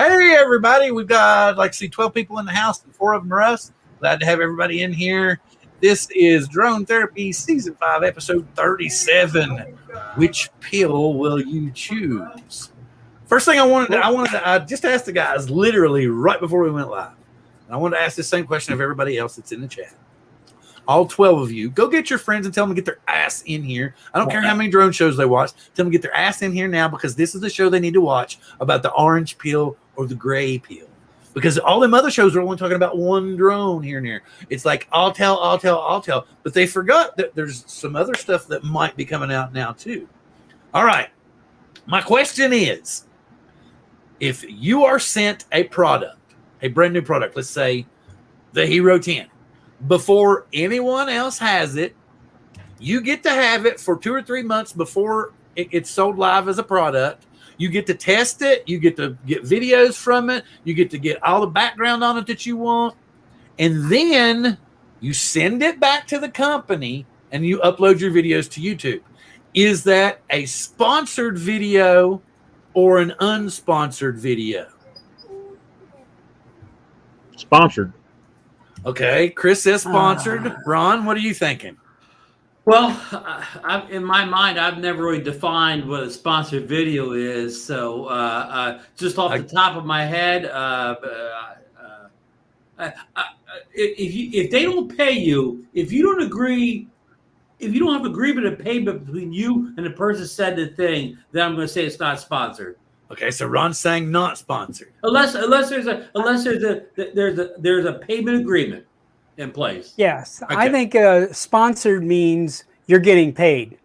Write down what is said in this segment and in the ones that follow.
Hey, everybody. We've got, 12 people in the house, and 4 of them are us. Glad to have everybody in here. This is Drone Therapy Season 5, Episode 37. Which pill will you choose? First thing I wanted to just ask the guys literally right before we went live. And I wanted to ask the same question of everybody else that's in the chat. All 12 of you, go get your friends and tell them to get their ass in here. I don't care how many drone shows they watch. Tell them to get their ass in here now, because this is the show they need to watch about the orange pill or the gray pill. Because all them other shows are only talking about one drone here and there. It's like Autel. But they forgot that there's some other stuff that might be coming out now too. All right. My question is, if you are sent a product, a brand new product, let's say the Hero 10, before anyone else has it, you get to have it for 2 or 3 months before it's sold live as a product. You get to test it. You get to get videos from it. You get to get all the background on it that you want. And then you send it back to the company and you upload your videos to YouTube. Is that a sponsored video or an unsponsored video? Sponsored. Okay, Chris says sponsored. Ron, what are you thinking? Well, in my mind, I've never really defined what a sponsored video is. So just off the top of my head, if they don't pay you, if you don't agree, if you don't have agreement of payment between you and the person said the thing, then I'm going to say it's not sponsored. Okay, so Ron's saying not sponsored. Unless there's a payment agreement in place. Yes, okay. I think sponsored means you're getting paid.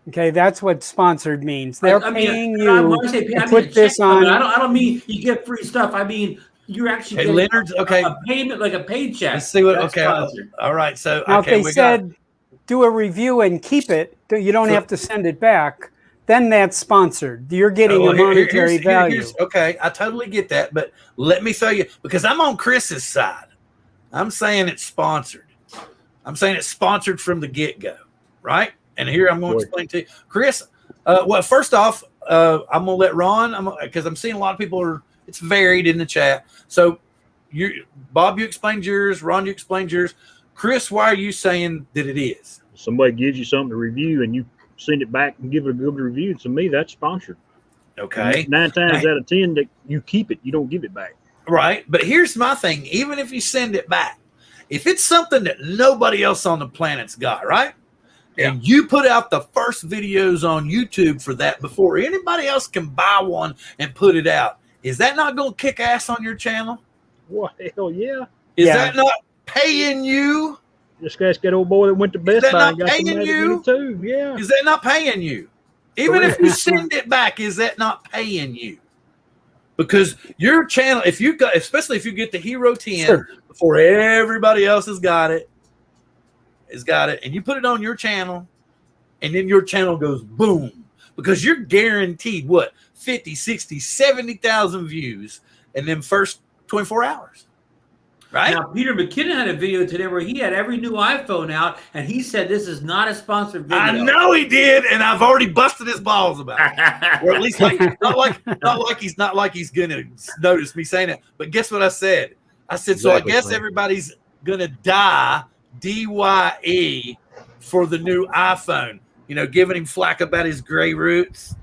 Okay, that's what sponsored means. They're paying you to put this on. I don't mean you get free stuff. I mean you're actually getting Leonard's okay. A payment, like a paycheck. Let's see what. That's okay, sponsored. all right. So now, if they said do a review and keep it, you don't have to send it back. Then that's sponsored. You're getting a monetary value. Okay, I totally get that, but let me tell you, because I'm on Chris's side. I'm saying it's sponsored. I'm saying it's sponsored from the get-go, right? And here I'm going to explain to you. Chris, well, first off, I'm going to let Ron, because I'm seeing a lot of people it's varied in the chat. So, Bob, you explained yours. Ron, you explained yours. Chris, why are you saying that it is? Somebody gives you something to review and you send it back and give it a good review. To me, that's sponsored. Okay. 9 times out of 10, that you keep it. You don't give it back. Right. But here's my thing. Even if you send it back, if it's something that nobody else on the planet's got, right? Yeah. And you put out the first videos on YouTube for that before anybody else can buy one and put it out, is that not going to kick ass on your channel? What? Hell yeah. Is that not paying you? Just ask that old boy that went to Best Buy and got paying you too. Yeah. Is that not paying you? Even if you send it back, is that not paying you? Because your channel, especially if you get the Hero 10 before everybody else has got it, and you put it on your channel, and then your channel goes boom, because you're guaranteed 50, 60, 70,000 views in them first 24 hours. Right? Now, Peter McKinnon had a video today where he had every new iPhone out, and he said this is not a sponsored video. I know he did, and I've already busted his balls about it. Or at least not like he's gonna notice me saying it. But guess what I said? I said, so I guess everybody's gonna DYE for the new iPhone. Giving him flack about his gray roots.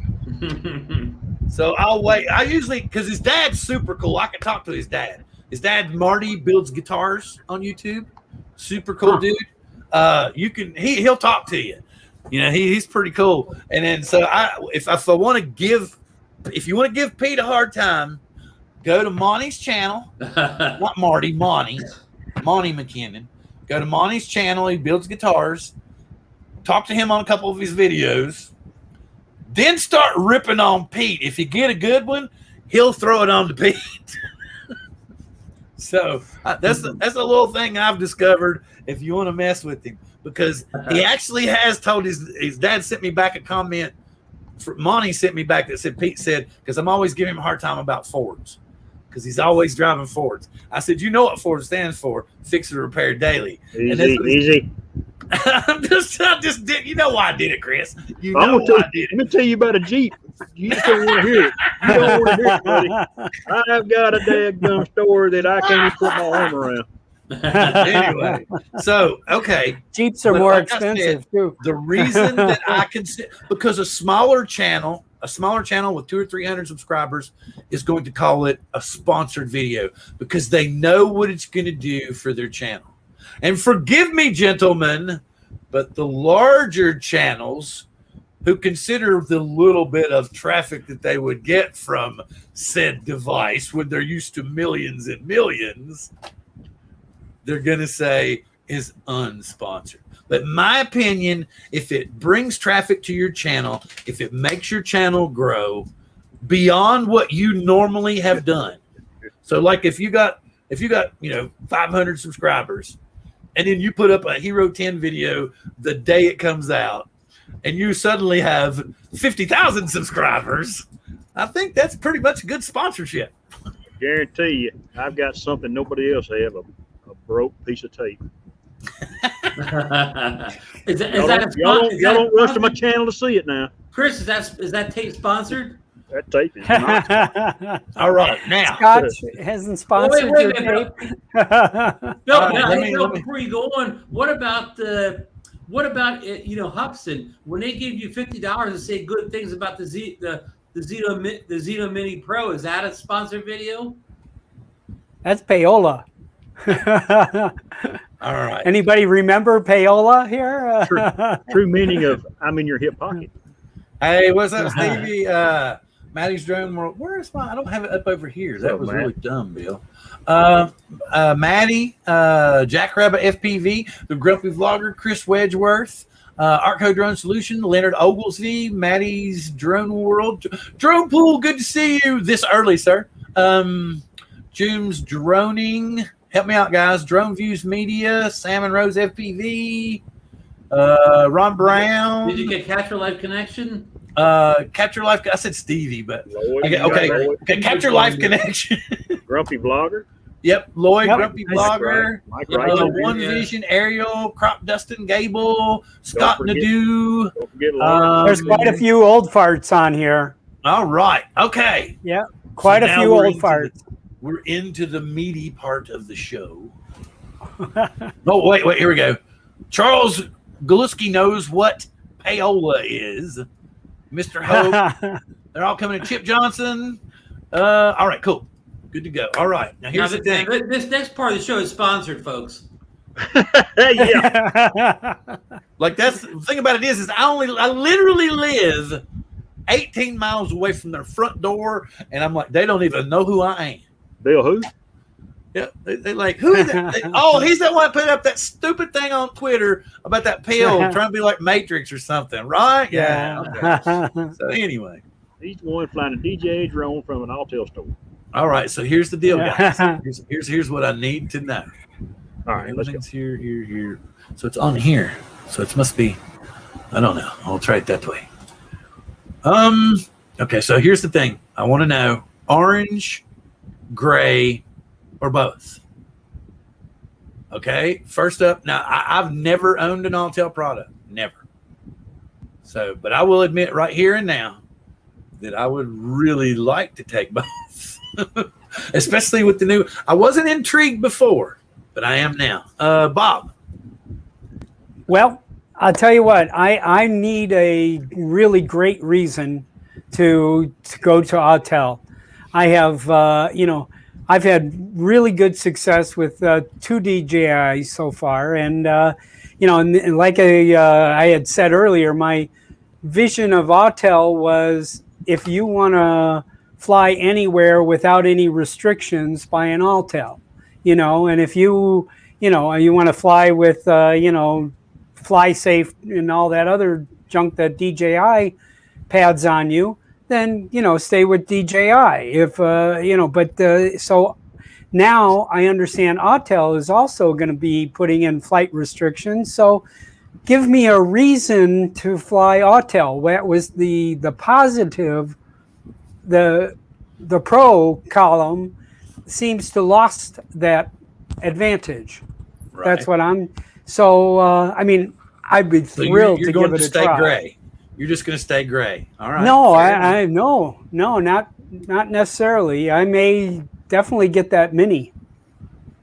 So I'll wait. I usually, because his dad's super cool. I can talk to his dad. His dad, Marty, builds guitars on YouTube. Super cool dude. He'll talk to you. He's pretty cool. And then if you want to give Pete a hard time, go to Monty's channel. Not Marty, Monty McKinnon. Go to Monty's channel. He builds guitars. Talk to him on a couple of his videos. Then start ripping on Pete. If you get a good one, he'll throw it on to Pete. So that's a little thing I've discovered if you want to mess with him, because he actually has told his dad sent me back a comment. Monty sent me back that said, Pete said, because I'm always giving him a hard time about Fords, because he's always driving Fords. I said, you know what Ford stands for? Fix and repair daily. Easy. I just did. You know why I did it, Chris. You know why I did it. Let me tell you about a Jeep. You just don't want to hear it. You don't want to hear it, buddy. I've got a daggum story that I can't even put my arm around. Anyway, so okay, Jeeps are But more like I said, expensive too. the reason that I consider, because a smaller channel with 200 or 300 subscribers is going to call it a sponsored video because they know what it's going to do for their channel. And forgive me, gentlemen, but the larger channels who consider the little bit of traffic that they would get from said device when they're used to millions and millions, they're going to say is unsponsored. But in my opinion, if it brings traffic to your channel, if it makes your channel grow beyond what you normally have done. So like if you got 500 subscribers and then you put up a Hero 10 video the day it comes out and you suddenly have 50,000 subscribers, I think that's pretty much a good sponsorship. I guarantee you, I've got something nobody else have, a broke piece of tape. Is Y'all don't rush to my channel to see it now. Chris, is that tape sponsored? That tape is not. All right, now Scotch hasn't sponsored wait, your wait, tape. No, before you go on, what about Hubson, when they give you $50 and say good things about the Zeno Mini Pro, is that a sponsored video? That's payola. all right. Anybody remember payola here? True meaning of I'm in your hip pocket. Hey, what's up, Stevie? Maddie's Drone World. Where is my? I don't have it up over here. That was really dumb, Bill. Maddie, Jackrabbit FPV, the Grumpy Vlogger, Chris Wedgeworth, Arco Drone Solution, Leonard Oglesby, Maddie's Drone World, Drone Pool. Good to see you this early, sir. June's Droning. Help me out, guys. Drone Views Media, Salmon Rose FPV, Ron Brown. Did you get Capture Life Connection? Capture Life. I said Stevie, but okay. Capture Life Connection. Grumpy Vlogger. Yep, Lloyd, Yep. Grumpy Vlogger, Mike One Vision, Ariel, Crop Dustin, Gable, Scott Nadeau. Don't forget Lauren. There's quite a few old farts on here. All right, okay. Yeah, quite a now few we're old into farts. We're into the meaty part of the show. Oh, wait, here we go. Charles Galuski knows what payola is. Mr. Hope. They're all coming to Chip Johnson. All right, cool. Good to go. All right. Now, here's the thing. This next part of the show is sponsored, folks. Yeah. Like, that's the thing about it is I literally live 18 miles away from their front door, and I'm like, they don't even know who I am. Bill who? Yeah, they like, who is that? Oh, he's that one that put up that stupid thing on Twitter about that pill trying to be like Matrix or something, right? Yeah. Okay. So anyway, He's the one flying a DJI drone from an Autel store. all right. So here's the deal, guys. Here's what I need to know. All right, let's go. Everything's here. So it's on here. So it must be. I don't know. I'll try it that way. Okay. So here's the thing. I want to know: orange, gray, or both. Okay. First up, now I've never owned an Autel product, never. So, but I will admit right here and now that I would really like to take both, especially with the new. I wasn't intrigued before, but I am now. Bob. Well, I'll tell you what. I need a really great reason to go to Autel. I have, I've had really good success with 2 DJIs so far, and and like I had said earlier, my vision of Autel was if you want to fly anywhere without any restrictions, buy an Autel, and if you want to fly with fly safe and all that other junk that DJI pads on you, then stay with DJI. If so now I understand Autel is also going to be putting in flight restrictions. So give me a reason to fly Autel. That was the positive. The pro column seems to lost that advantage. Right. That's what I'm. So I'd be thrilled to give it a try. Gray. You're just going to stay gray. All right. No, no, not not necessarily. I may definitely get that mini.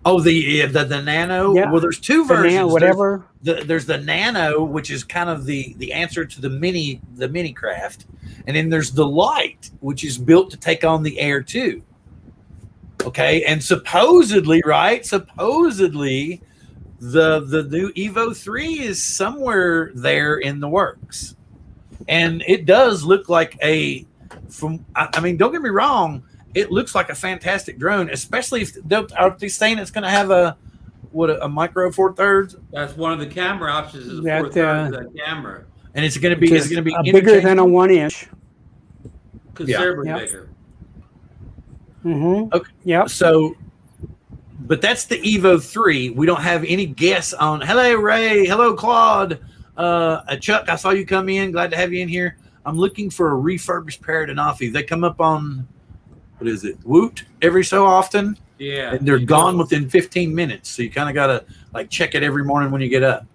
Oh, the Nano. Yeah. Well, there's two The versions. Nano, whatever. There's the Nano, which is kind of the answer to the mini craft, and then there's the Lite, which is built to take on the Air 2. Okay, and supposedly, the new Evo 3 is somewhere there in the works, and it does look like I mean, don't get me wrong, it looks like a fantastic drone, especially if are they saying it's going to have a micro 4/3? That's one of the camera options. Is That, 4/3 that camera. And it's going to be bigger than a 1-inch. Considerably Yeah. bigger. Mm-hmm. Okay. Yep. So, but that's the Evo 3. We don't have any guess on. Hello, Ray. Hello, Claude. Chuck, I saw you come in. Glad to have you in here. I'm looking for a refurbished Paradenofi. They come up on, what is it, Woot every so often. Yeah. And they're gone within 15 minutes. So you kind of got to like check it every morning when you get up.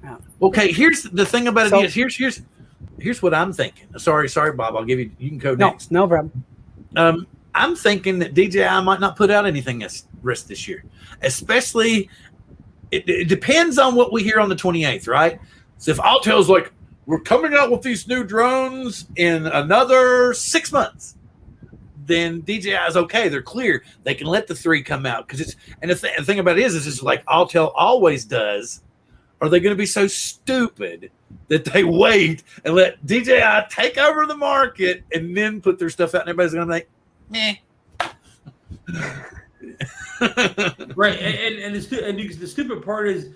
Yeah. Okay, here's the thing about it. Here's what I'm thinking. Sorry, Bob. I'll give you can go next. No problem. I'm thinking that DJI might not put out anything this year, especially it depends on what we hear on the 28th, right? So if Autel's like, we're coming out with these new drones in another 6 months, then DJI is okay. They're clear. They can let the 3 come out because the thing about it is it's like Autel always does. Are they going to be so stupid that they wait and let DJI take over the market and then put their stuff out and everybody's going to be like, meh. Right. And the stupid part is,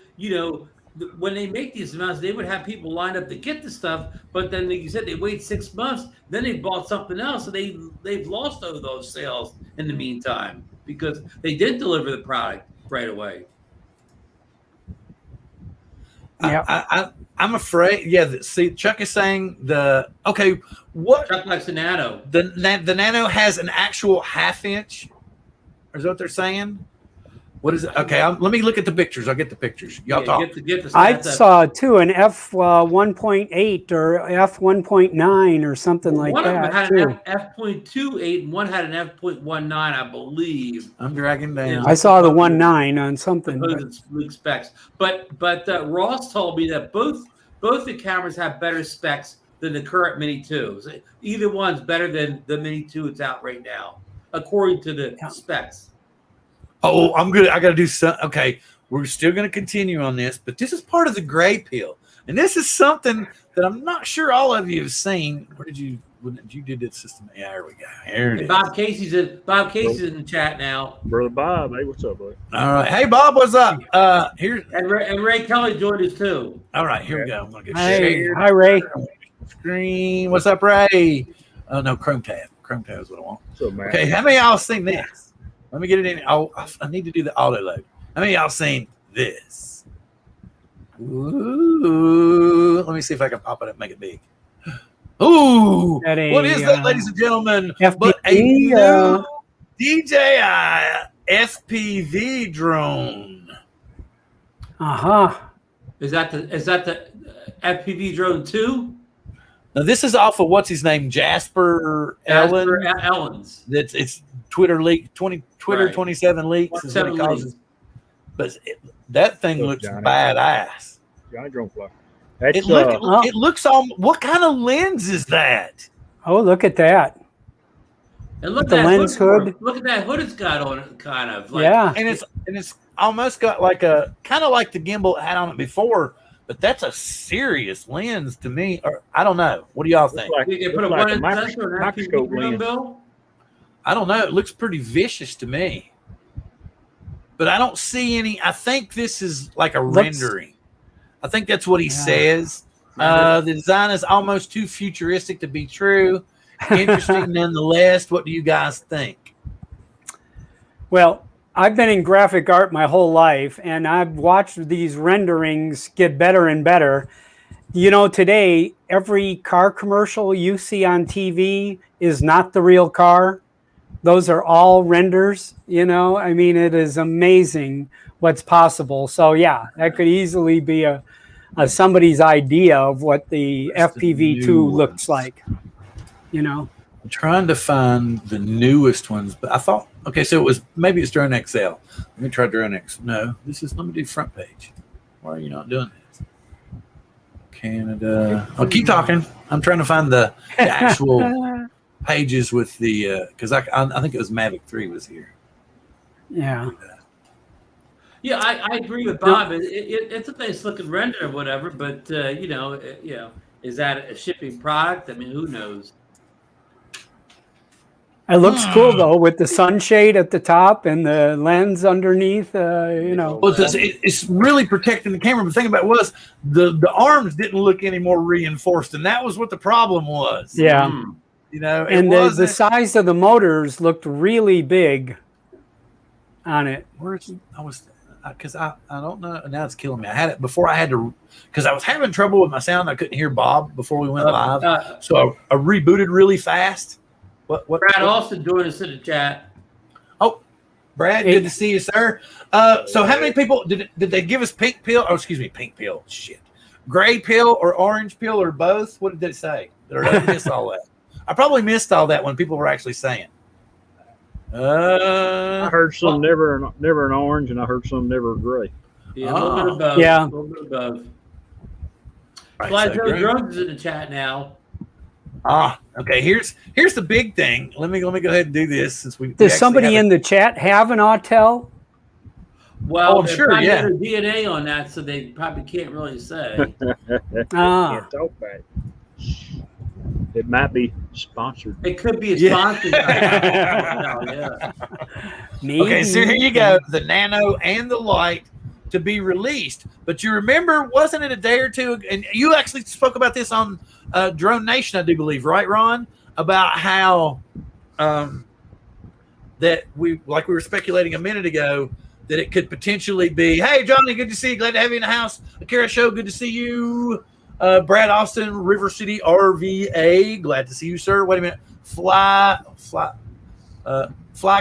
when they make these amounts, they would have people lined up to get the stuff, but then, like you said, they wait 6 months, then they bought something else, so they've lost all those sales in the meantime because they didn't deliver the product right away. Yeah, I'm afraid. Yeah, see, Chuck is saying what Chuck likes the Nano. The Nano has an actual 1/2 inch. Is that what they're saying? What is it? Okay, let me look at the pictures. I'll get the pictures. Y'all talk. Get the I stats up. saw too an F 1.8 or F 1.9 or something like one of them that had too. an F.28 and one had an F.19, I believe. I'm dragging down. I saw the 1.9 on something. It's leak specs, but Ross told me that both the cameras have better specs than the current Mini 2s. Either one's better than the Mini 2 that's out right now, according to the specs. Oh, I'm good. I got to do something. Okay, we're still going to continue on this, but this is part of the gray pill, and this is something that I'm not sure all of you have seen. Where did you did this system? Yeah, there we go. Here it is. Bob Casey's in the chat now. Brother Bob, hey, what's up, buddy? All right, hey Bob, what's up? Here And Ray Kelly joined us too. All right, here we go. I'm gonna get Hey, shared. hi Ray. Screen. What's up, Ray? Oh no, Chrome tab. Chrome tab is what I want. What's up, man? Okay, how many of y'all seen this? Let me get it in. Oh, I need to do the auto load. How many of y'all seen this? Ooh, let me see if I can pop it up and make it big. Ooh, what is that, ladies and gentlemen? But a new DJI FPV drone. Is that the FPV drone 2? Now this is off of what's his name, Jasper Ellens. It's Twitter leak 27 leaks is what 27 it calls leaks. it. But that thing looks Johnny. badass. Johnny Drone Fly. It looks on. What kind of lens is that? Oh, look at that. And look at The that lens hood. Look at that hood it's got on it, kind of. Like, Yeah. And it's almost got like a kind of like the gimbal it had on it before, but that's a serious lens to me. Or I don't know. What do y'all think? You can put a Looks like one a inch sensor on an microscope FPV drone, lens. Bill. I don't know. It looks pretty vicious to me. But I don't see any. I think this is like a rendering. I think that's what he says. The design is almost too futuristic to be true. Interesting nonetheless. What do you guys think? Well, I've been in graphic art my whole life, and I've watched these renderings get better and better. Today, every car commercial you see on TV is not the real car. Those are all renders, I mean, it is amazing what's possible. So yeah, that could easily be a somebody's idea of what the Just the FPV2 new looks ones. like, I'm trying to find the newest ones, but I thought, okay, so maybe it's Drone XL. Let me try Drone X. No, let me do front page. Why are you not doing this? Canada. Oh, keep talking. I'm trying to find the actual pages with the, because I think it was Mavic 3 was here. Yeah. Yeah, I agree with Bob. It's a nice looking render or whatever, but is that a shipping product? I mean, who knows? It looks cool though, with the sunshade at the top and the lens underneath. Well, it's really protecting the camera. But the thing about it was the arms didn't look any more reinforced, and that was what the problem was. Yeah, and the size of the motors looked really big on it. Because I don't know. Now it's killing me. I had it before. I had to, because I was having trouble with my sound. I couldn't hear Bob before we went live, so I rebooted really fast. What? Brad Austin joined us in the chat. Oh, Brad, good to see you, sir. So how many people did they give us pink pill? Oh, excuse me, pink pill. Shit, gray pill or orange pill or both? What did they say? Did I miss all that? I probably missed all that when people were actually saying. I heard some never an orange, and I heard some never gray. Yeah, a little bit above. Yeah, a little bit above. Right, Joe Drums is in the chat now. Okay. Here's the big thing. Let me go ahead and do this since we. Does somebody in the chat have an Autel? Well, I'm sure. Yeah. Their DNA on that, so they probably can't really say. Can't talk about it. It might be sponsored. It could be a sponsor. Yeah. Okay, so here you go. The Nano and the Lite to be released. But you remember, wasn't it a day or two? And you actually spoke about this on Drone Nation, I do believe, right, Ron? About how that we were speculating a minute ago that it could potentially be, hey, Johnny, good to see you. Glad to have you in the house. Akira Show, good to see you. Brad Austin, River City RVA, glad to see you, sir. Wait a minute. Fly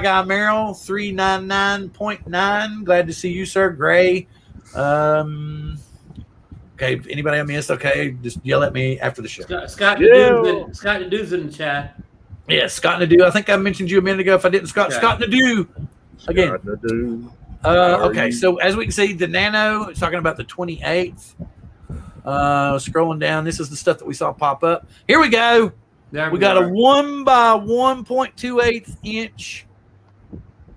Guy Merrill, 399.9. Glad to see you, sir. Gray. Okay, if anybody I missed, okay, just yell at me after the show. Scott Nadeau's in the chat. Yeah, Scott Nadeau. I think I mentioned you a minute ago. If I didn't, Scott Nadeau. Again. Okay, so as we can see, the Nano, it's talking about the 28th. Scrolling down, this is the stuff that we saw pop up. Here we go. We got a 1 by 1.28 inch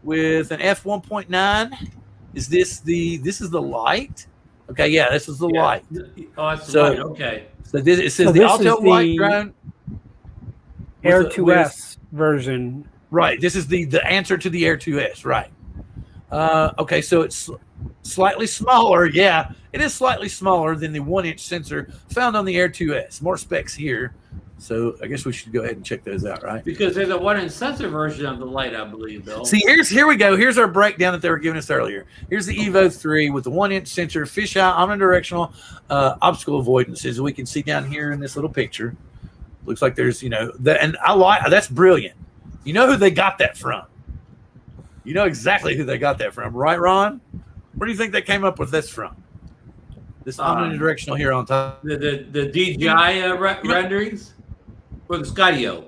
with an f1.9. Is this the Lite? Okay, yeah, this is the Lite. Oh, that's the Lite. Okay. So it says the Autel Lite drone Air 2S version. Right. This is the answer to the Air 2S. Right. Okay, so it's slightly smaller. Yeah, it is slightly smaller than the 1-inch sensor found on the Air 2S. More specs here. So I guess we should go ahead and check those out, right? Because there's a 1-inch sensor version of the Lite, I believe, Bill. See, here we go. Here's our breakdown that they were giving us earlier. Here's the Evo 3 with the 1-inch sensor, fisheye, omnidirectional obstacle avoidance, as we can see down here in this little picture. Looks like there's, and I like that's brilliant. You know who they got that from? You know exactly who they got that from, right, Ron? Where do you think they came up with this from? This omnidirectional here on top. The DJI renderings? Or the Skydio?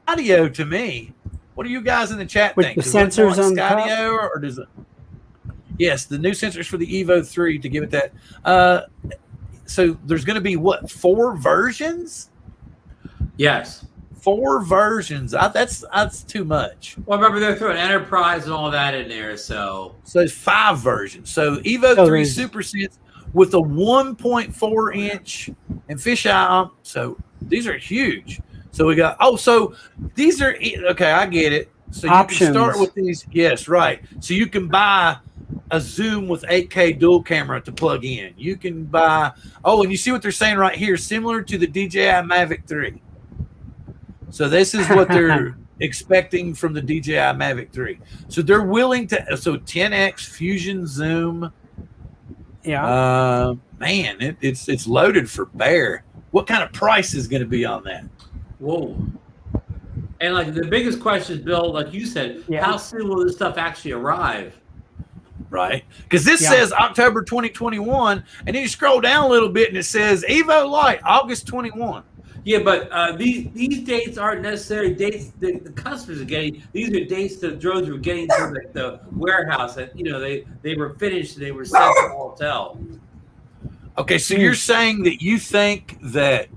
Skydio to me. What do you guys in the chat with think? The sensors on Skydio, or does it? Yes, the new sensors for the Evo 3 to give it that. So there's going to be 4 versions? Yes. 4 versions. That's too much. Well, remember they're throwing Enterprise and all that in there, so it's 5 versions. So Evo 3 Super Sense with a 1.4 inch and fisheye. So these are huge. So we got so these are okay. I get it. So options. You can start with these. Yes, right. So you can buy a zoom with 8K dual camera to plug in. You can buy. And you see what they're saying right here, similar to the DJI Mavic 3. So this is what they're expecting from the DJI Mavic 3. So they're willing to 10x fusion zoom. Yeah. Man, it's loaded for bear. What kind of price is going to be on that? Whoa. And like the biggest question, Bill, like you said, how soon will this stuff actually arrive? Right. Because this says October 2021, and then you scroll down a little bit and it says Evo Lite, August 21. Yeah, but these dates aren't necessarily dates that the customers are getting. These are dates the drones were getting to the warehouse. That they were finished and they were sent to Autel. Okay, so you're saying that you think that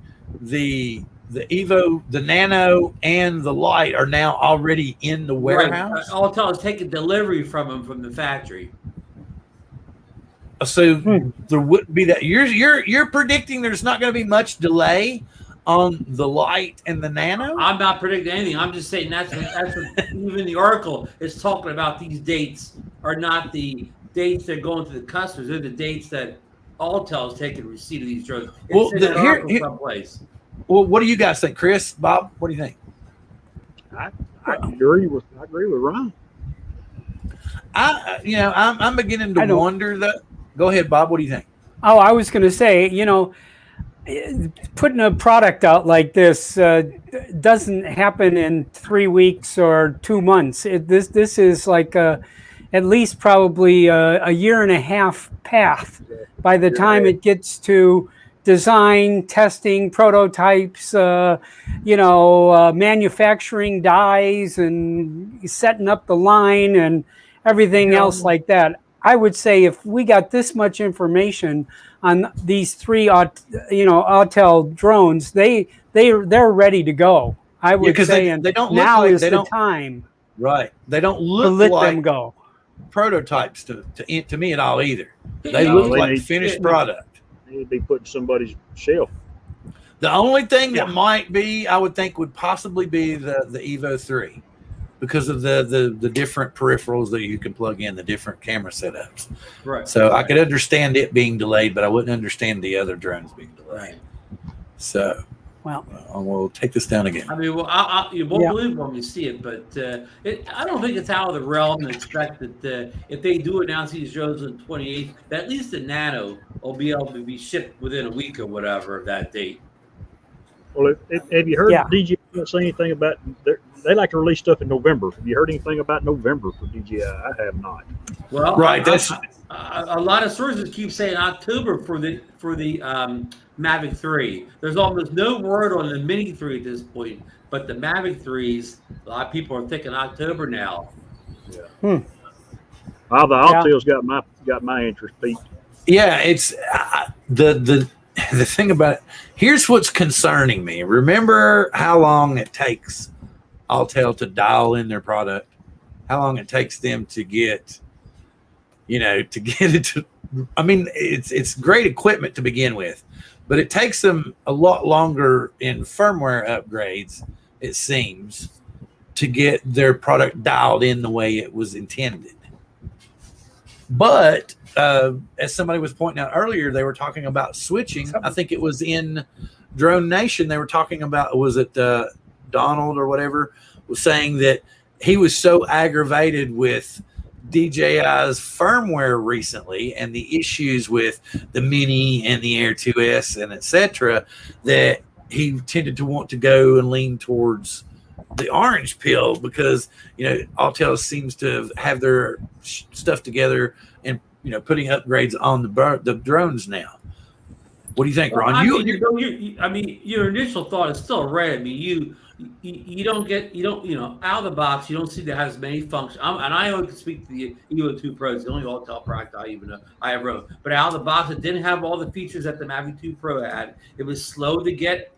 the Evo, the Nano, and the Lite are now already in the warehouse? Right. Autel is taking delivery from them from the factory. So there wouldn't be that. You're predicting there's not going to be much delay on the Lite and the Nano? I'm not predicting anything. I'm just saying that's what even the article is talking about. These dates are not the dates that are going to the customers. They're the dates that Autel is taking receipt of these drones. It's in that article someplace. Well, what do you guys think, Chris, Bob? What do you think? I agree with Ron. I'm beginning to wonder that. Go ahead, Bob. What do you think? Oh, I was going to say, putting a product out like this doesn't happen in 3 weeks or 2 months. This is like at least probably a year and a half path by the time it gets to design, testing, prototypes, manufacturing dies and setting up the line and everything else like that. I would say if we got this much information on these 3, Autel drones, they're ready to go. I would say, and they don't look now like, is the time. Right, they don't look to let like them go. Prototypes to me at all either. They look like finished product. They need to be put in somebody's shelf. The only thing that might be, I would think, would possibly be the Evo 3. Because of the different peripherals that you can plug in, the different camera setups. Right. So I could understand it being delayed, but I wouldn't understand the other drones being delayed. Right. So, we'll take this down again. I mean, you won't believe when you see it, but I don't think it's out of the realm to expect that if they do announce these drones on the 28th, that at least the Nano will be able to be shipped within a week or whatever of that date. Well, have you heard DJI say anything about? They like to release stuff in November. Have you heard anything about November for DJI? I have not. Well, right. That's a lot of sources keep saying October for the Mavic 3. There's almost no word on the Mini 3 at this point, but the Mavic 3s, a lot of people are thinking October now. Yeah. Well, the Autel's got my interest peaked. Yeah, it's the thing about it. Here's what's concerning me. Remember how long it takes Autel to dial in their product, how long it takes them to get it to, I mean, it's great equipment to begin with, but it takes them a lot longer in firmware upgrades, it seems, to get their product dialed in the way it was intended. But as somebody was pointing out earlier, they were talking about switching. I think it was in Drone Nation. They were talking about, was it Donald or whatever, was saying that he was so aggravated with DJI's firmware recently and the issues with the Mini and the Air 2S and etc., that he tended to want to go and lean towards the orange pill because Autel seems to have their stuff together and putting upgrades on the drones now. What do you think, Ron? I mean, your initial thought is still right. I mean, you don't out of the box. You don't see that has as many functions. And I only can speak to the Evo 2 Pro. It's the only Autel product I ever owned. But out of the box, it didn't have all the features that the Mavic 2 Pro had. It was slow to get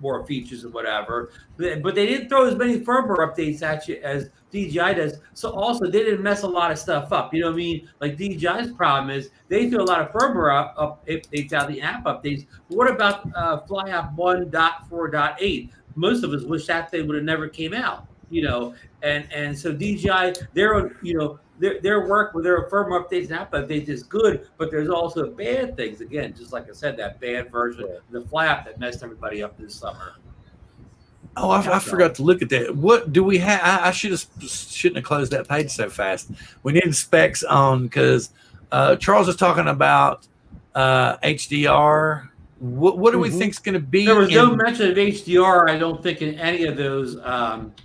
more features and whatever. But they didn't throw as many firmware updates at you as DJI does. So also, they didn't mess a lot of stuff up. You know what I mean? Like DJI's problem is they threw a lot of firmware updates out, the app updates. But what about FlyApp 1.4.8? Most of us wish that thing would have never came out, and so DJI, their work with their firmware updates and app updates is good, but there's also bad things. Again, just like I said, that bad version of the FlyApp that messed everybody up this summer. Oh, I forgot to look at that. What do we have? I shouldn't have closed that page so fast. We need specs on because Charles is talking about HDR. What do we think is going to be? There was no mention of HDR, I don't think, in any of those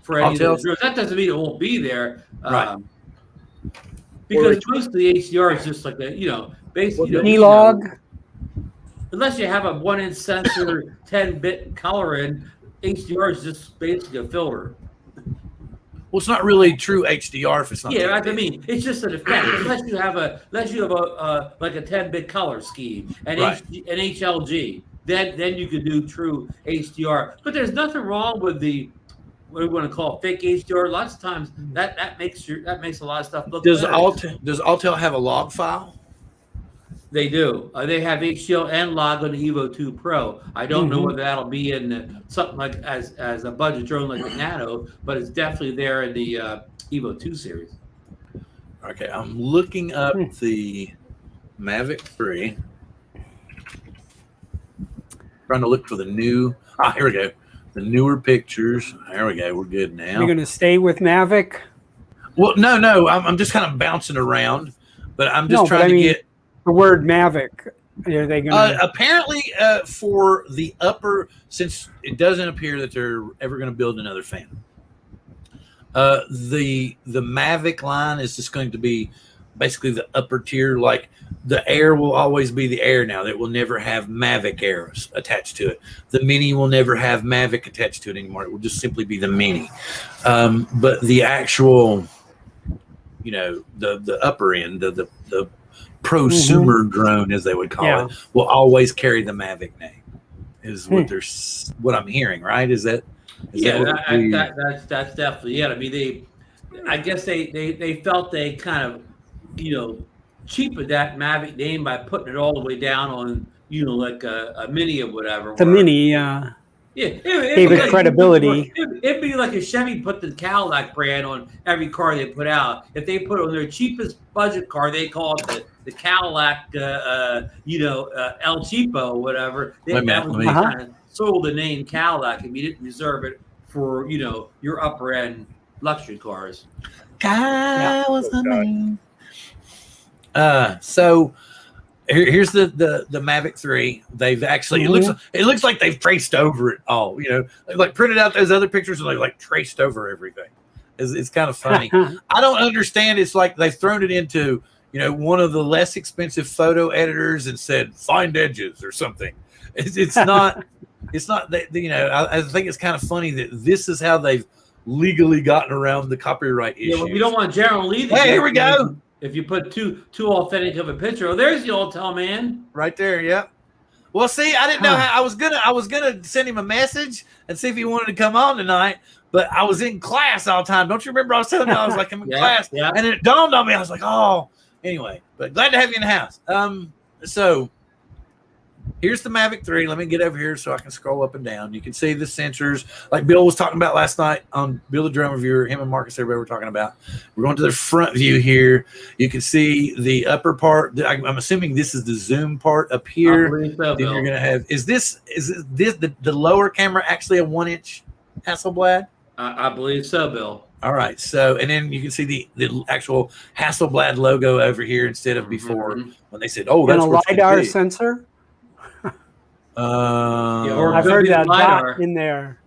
for any of those drones. That doesn't mean it won't be there. Right. Because most of the HDR is just like basically E-log. unless you have a 1-inch sensor, 10-bit color in, HDR is just basically a filter. Well, it's not really true HDR if it's not. Yeah, I mean, it's just an effect. Unless you have a like a 10-bit color scheme and Right. an HLG, then you can do true HDR. But there's nothing wrong with the what do we want to call fake HDR. Lots of times that makes a lot of stuff look Does better. Autel have a log file? They do. They have HDL and log on the Evo 2 Pro. I don't know whether that'll be in something like as a budget drone like the Nano, but it's definitely there in the Evo 2 series. Okay, I'm looking up the Mavic 3. Trying to look for the new. Here we go. The newer pictures. There we go. We're good now. You're going to stay with Mavic? Well, no. I'm just kind of bouncing around, but I'm just trying to get the word Mavic. Are they going to? Apparently, for the upper, since it doesn't appear that they're ever going to build another fan. The Mavic line is just going to be basically the upper tier. Like the Air will always be the Air now. That will never have Mavic Airs attached to it. The Mini will never have Mavic attached to it anymore. It will just simply be the Mini. But the actual, the upper end, the prosumer drone, as they would call it, will always carry the Mavic name. Is what I'm hearing, right? Is that? That's definitely it. I mean, I guess they felt they kind of, cheapened that Mavic name by putting it all the way down on, like a Mini or whatever. The Mini, yeah. Gave it credibility. It'd be like if Chevy put the Cadillac brand on every car they put out. If they put it on their cheapest budget car, they call it the Cadillac, El Cheapo or whatever. They kind of sold the name Cadillac if you didn't reserve it for, your upper end luxury cars. Was the name. So here's the Mavic 3. They've actually it looks like they've traced over it all. They've like printed out those other pictures and they've like traced over everything. It's kind of funny. I don't understand. It's like they've thrown it into one of the less expensive photo editors and said find edges or something. It's not. It's not that I think it's kind of funny that this is how they've legally gotten around the copyright issue. Yeah, well, we don't want General Lee. Hey, here we go. If you put too authentic of a picture, there's the Autel man right there. Yeah. Well, see, I didn't know how I was gonna send him a message and see if he wanted to come on tonight, but I was in class all the time. Don't you remember I was telling you I was like I'm in class, and it dawned on me. I was like, oh, anyway. But glad to have you in the house. So here's the Mavic 3. Let me get over here so I can scroll up and down. You can see the sensors, like Bill was talking about last night on Bill the Drone Reviewer. Him and Marcus, everybody were talking about. We're going to the front view here. You can see the upper part. I'm assuming this is the zoom part up here. So, then you're going to have. Is this the lower camera actually a 1-inch Hasselblad? I believe so, Bill. All right. So, and then you can see the actual Hasselblad logo over here instead of before when they said, "Oh, that's a LiDAR sensor." I've heard that dot in there.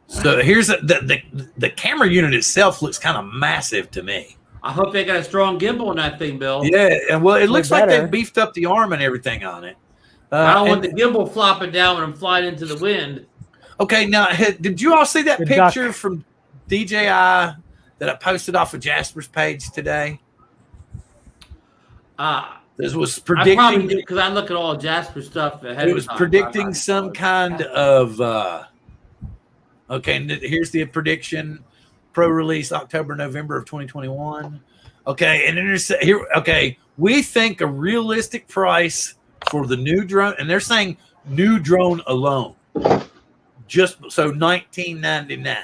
So here's the camera unit itself looks kind of massive to me. I hope they got a strong gimbal in that thing, Bill. Yeah, and well, it looks like they've beefed up the arm and everything on it. I don't want the gimbal flopping down when I'm flying into the wind. Okay, now did you all see that picture from DJI that I posted off of Jasper's page today? This was predicting. I probably did because I look at all Jasper stuff ahead of time. It was predicting some kind of. Okay, here's the prediction: pro release October, November of 2021. Okay, and then there's here. Okay, we think a realistic price for the new drone, and they're saying new drone alone, just so $19.99.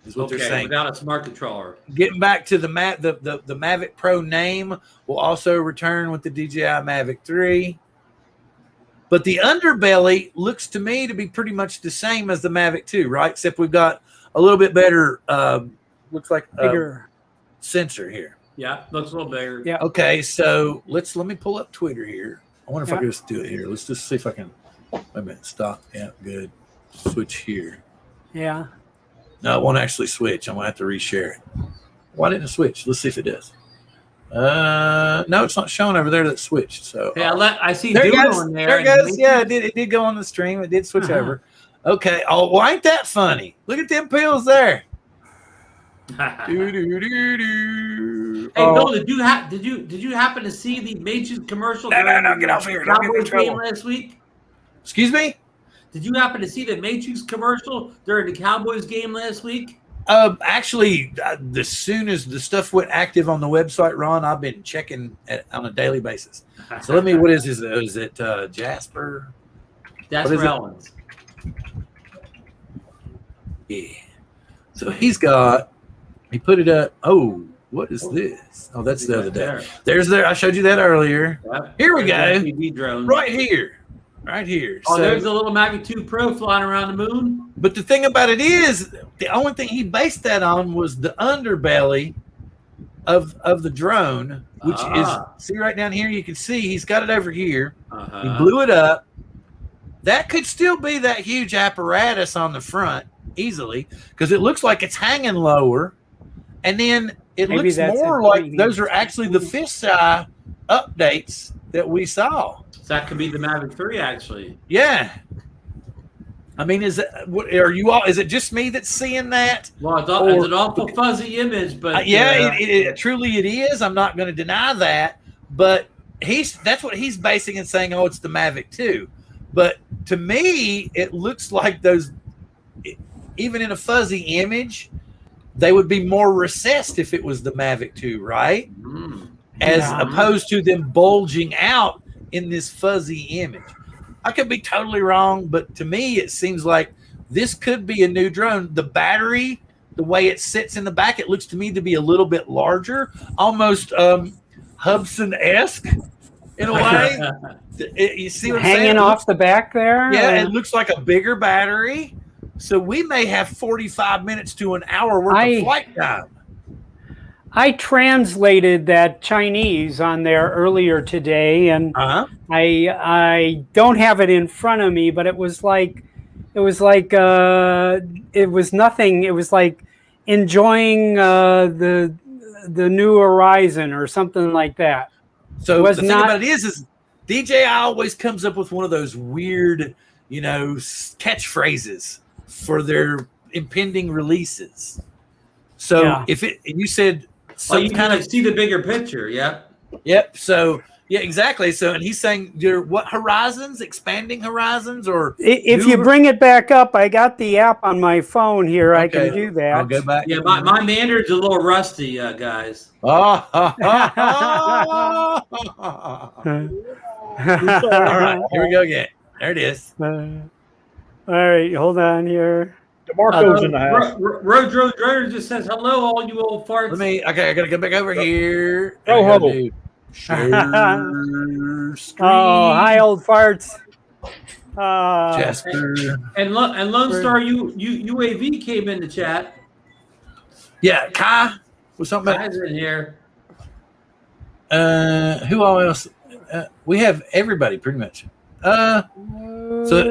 Is what they're saying. Without a smart controller. Getting back to the Mavic Pro name will also return with the DJI Mavic 3. But the underbelly looks to me to be pretty much the same as the Mavic 2, right? Except we've got a little bit better, looks like bigger sensor here. Yeah, looks a little bigger. Yeah. Okay, so let me pull up Twitter here. I wonder if I can just do it here. Let's just see if I can. Wait a minute. Stop. Yeah, good. Switch here. Yeah. No, it won't actually switch. I'm going to have to reshare it. Why didn't it switch? Let's see if it does. No, it's not showing over there. That switched. So Yeah, I see there it Dune goes. on there. There it goes. Yeah, it did go on the stream. It did switch over. Okay. Oh, well, ain't that funny? Look at them pills there. Hey, Bill, did you happen to see the Matrix commercial? No, get off here. Don't get in Cowboys game trouble. last week. Excuse me? Did you happen to see the Matrix commercial during the Cowboys game last week? Actually, as soon as the stuff went active on the website, Ron, I've been checking on a daily basis. So let me. What is it Jasper? Jasper Owens. Yeah. So he put it up. Oh, what is this? Oh, that's the other day. I showed you that earlier. Yep. Here we go. TV drone. Right here. Oh, there's a little Mavic 2 Pro flying around the moon. But the thing about it is, the only thing he based that on was the underbelly of the drone, which is, see right down here, you can see he's got it over here. He blew it up. That could still be that huge apparatus on the front easily, because it looks like it's hanging lower. And then it looks more like those are actually the fisheye updates that we saw. So that could be the Mavic 3, actually. Yeah. I mean, is it just me that's seeing that? Well, it's an awful fuzzy image, but truly it is. I'm not going to deny that, but that's what he's basing and saying. Oh, it's the Mavic 2. But to me, it looks like those, even in a fuzzy image, they would be more recessed if it was the Mavic 2, right? As opposed to them bulging out in this fuzzy image. I could be totally wrong, but to me, it seems like this could be a new drone. The battery, the way it sits in the back, it looks to me to be a little bit larger, almost Hubson-esque in a way. You see what I'm saying? Hanging off the back there? Yeah, it looks like a bigger battery. So we may have 45 minutes to an hour worth of flight time. I translated that Chinese on there earlier today, and I don't have it in front of me, but it was nothing. It was like enjoying the new horizon or something like that. So the thing about it is DJI always comes up with one of those weird, catchphrases for their impending releases. So you said. So you kind of see the bigger picture, Yep. So exactly. So, and he's saying, what horizons? Expanding horizons, or if you bring it back up, I got the app on my phone here. Okay. I can do that. I'll go back. Yeah, my Mandarin's a little rusty, guys. All right, here we go again. There it is. All right, hold on here. DeMarco's in the house. Road Droner just says hello, all you old farts. I gotta come back over here. Share screen. Oh, hi, old farts. Jasper. And Lone Star UAV came in the chat. Yeah, Kai was something Kai's in here. Who all else? We have everybody pretty much. So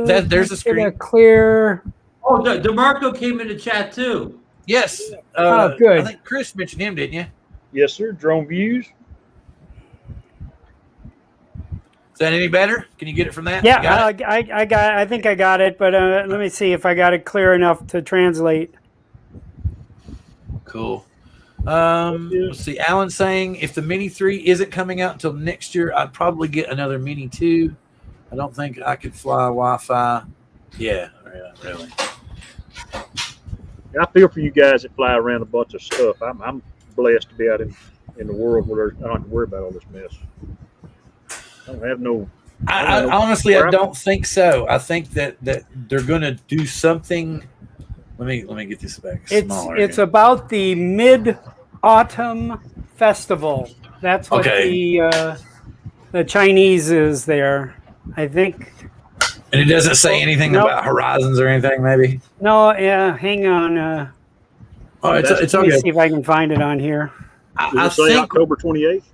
there's a screen. Clear. Oh, DeMarco came in the chat too. Yes. Good. I think Chris mentioned him, didn't you? Yes, sir. Drone views. Is that any better? Can you get it from that? Yeah, I think I got it, but let me see if I got it clear enough to translate. Cool. Let's see. Alan's saying if the Mini 3 isn't coming out until next year, I'd probably get another Mini 2. I don't think I could fly Wi-Fi. Yeah, really. I feel for you guys that fly around a bunch of stuff. I'm blessed to be out in the world where I don't have to worry about all this mess. I don't have no. I honestly, I don't think so. I think that they're going to do something. Let me get this back smaller. It's about the Mid-Autumn Festival. That's what the Chinese is there, I think. And it doesn't say anything about horizons or anything, maybe? No, yeah, hang on. It's let okay. me see if I can find it on here. I think October 28th.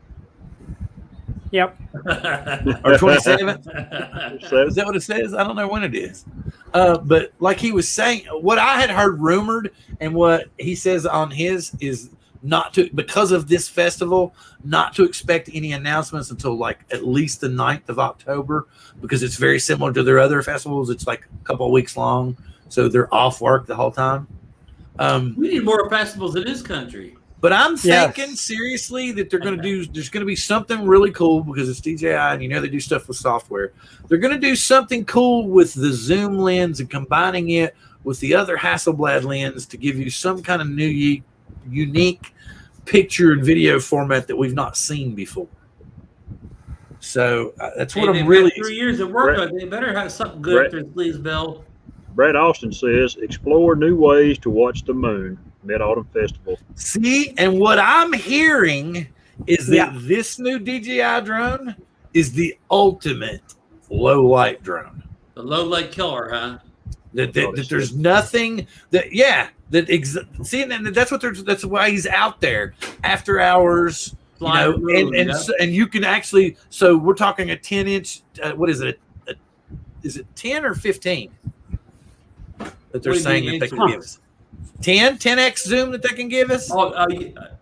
Yep. Or 27th. Is that what it says? I don't know when it is. But like he was saying, what I had heard rumored and what he says on his is because of this festival, not to expect any announcements until like at least the 9th of October, because it's very similar to their other festivals. It's like a couple of weeks long, so they're off work the whole time. We need more festivals in this country. But I'm thinking seriously that they're going to do. There's going to be something really cool because it's DJI, and they do stuff with software. They're going to do something cool with the zoom lens and combining it with the other Hasselblad lens to give you some kind of new, unique picture and video format that we've not seen before. So that's what I'm really. 3 years of work on. They better have something good up their sleeves, Bill. Brad Austin says, explore new ways to watch the moon. Mid-Autumn Festival. See, and what I'm hearing is that this new DJI drone is the ultimate low light drone. The low light killer, huh? That there's nothing that see, and that's what that's why he's out there after hours, and you can actually. So we're talking a 10-inch. What is it? Is it 10 or 15? That they're saying that they can give us. 10x zoom that they can give us.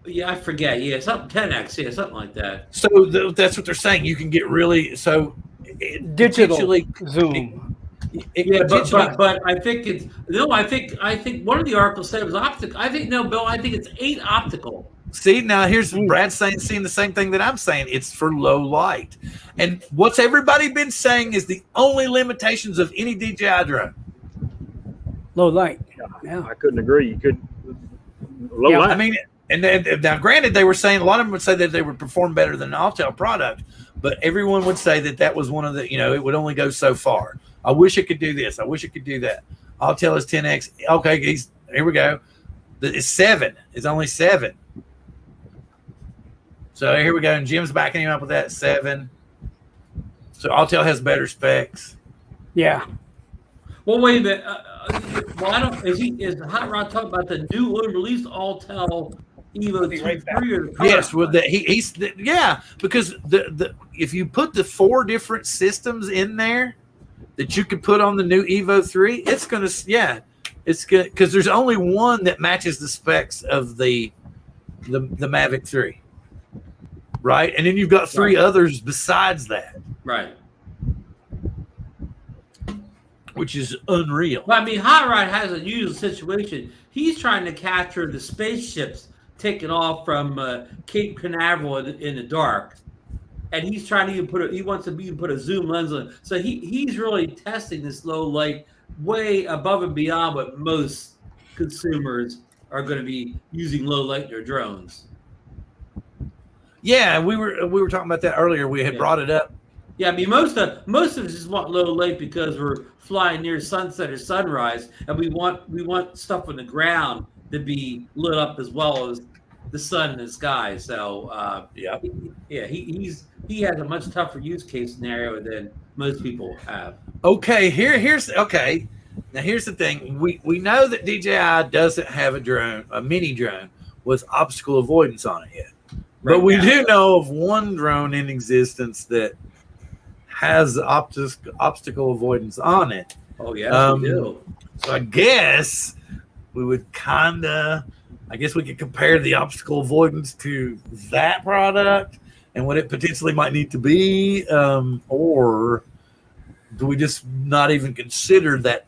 Yeah, I forget. Yeah, something 10x. Yeah, something like that. So that's what they're saying. You can get really digital zoom. But I think it's no. I think one of the articles said it was optical. I think no, Bill. I think it's 8 optical. See, now here's Brad seeing the same thing that I'm saying. It's for low light, and what's everybody been saying is the only limitations of any DJI drone. Low light. Yeah, I couldn't agree. You could low light. I mean, and now, granted, they were saying a lot of them would say that they would perform better than an Autel product, but everyone would say that was one of the, it would only go so far. I wish it could do this. I wish it could do that. Autel is 10x. Okay, here we go. It's 7. It's only 7. So here we go, and Jim's backing him up with that 7. So Autel has better specs. Yeah. Well, wait a minute. Well, I don't. Is Hot Rod talking about the new unreleased Autel Evo 3 or the yes? Well, because the if you put the 4 different systems in there that you could put on the new Evo 3, it's gonna because there's only one that matches the specs of the Mavic 3, right? And then you've got 3 others besides that, right? Which is unreal. But I mean, Hot Rod has a usual situation. He's trying to capture the spaceships taking off from Cape Canaveral in the dark, and he's trying to even he wants to even put a zoom lens on. So he's really testing this low light way above and beyond what most consumers are going to be using low light in their drones. Yeah, we were talking about that earlier. We had brought it up. Yeah, I mean, most of us just want low light because we're flying near sunset or sunrise, and we want stuff on the ground to be lit up as well as the sun in the sky. So he has a much tougher use case scenario than most people have. Okay, here's now here's the thing. We know that DJI doesn't have a mini drone with obstacle avoidance on it yet, but we do know of one drone in existence that has obstacle avoidance on it. Oh yeah, we do. So I guess we would we could compare the obstacle avoidance to that product and what it potentially might need to be, or do we just not even consider that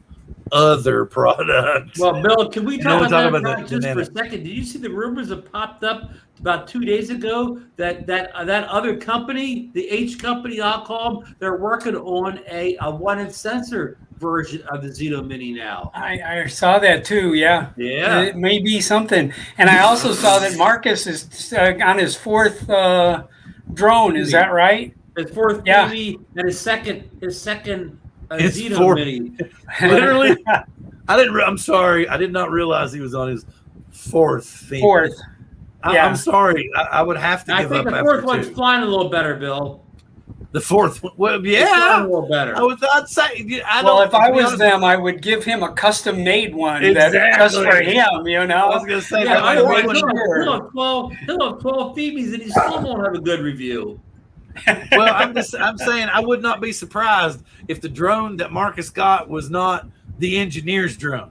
other product? Well, Bill, can we talk about that just for a second? Did you see the rumors that popped up about 2 days ago that other company, the H company, I'll call them, they're working on a 1-inch sensor version of the Zeno Mini now. I saw that too. Yeah. It may be something. And I also saw that Marcus is on his 4th drone. Is that right? His 4th Mini and his second Zeno Mini. Literally, I'm sorry. I did not realize he was on his 4th. 4th. I'm sorry. I would have to give up. I think the 4th one's flying a little better, Bill. The 4th one? Well, a little better. I was not saying. If I was them, I would give him a custom-made one that's just for him. I was going to say he'll have 12 Phoebes, and he still won't have a good review. Well, I'm saying I would not be surprised if the drone that Marcus got was not the engineer's drone.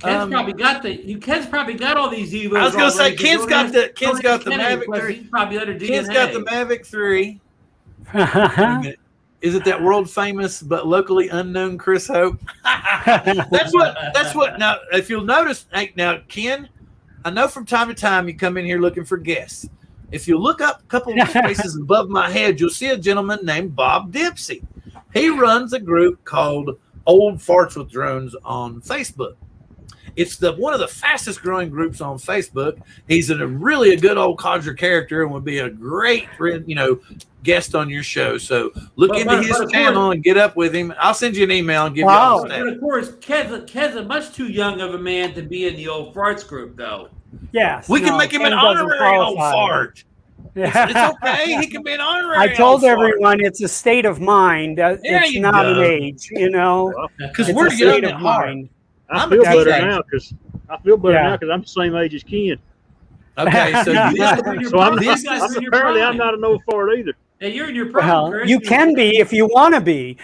Ken's probably got all these Evos. I was going to say Ken's got the Mavic Mavic 3. He's probably under DNA. Ken's got the Mavic 3. Is it that world famous but locally unknown Chris Hope? That's what. Now, if you'll notice, now Ken, I know from time to time you come in here looking for guests. If you look up a couple of spaces above my head, you'll see a gentleman named Bob Dipsey. He runs a group called Old Farts with Drones on Facebook. It's one of the fastest growing groups on Facebook. He's really a good old codger character and would be a great, guest on your show. So look into his channel and get up with him. I'll send you an email and give you all the stats. But of course, Ken's a much too young of a man to be in the Old Farts group, though. Yes. We can make him an honorary old fart. Yeah. It's okay. He can be an honorary. I told everyone it's a state of mind. It's not an age, because we're young at heart. I feel better now because I'm the same age as Ken. Okay, so apparently I'm not an old fart either. Yeah, you're in your problem. Well, you can be if you want to be.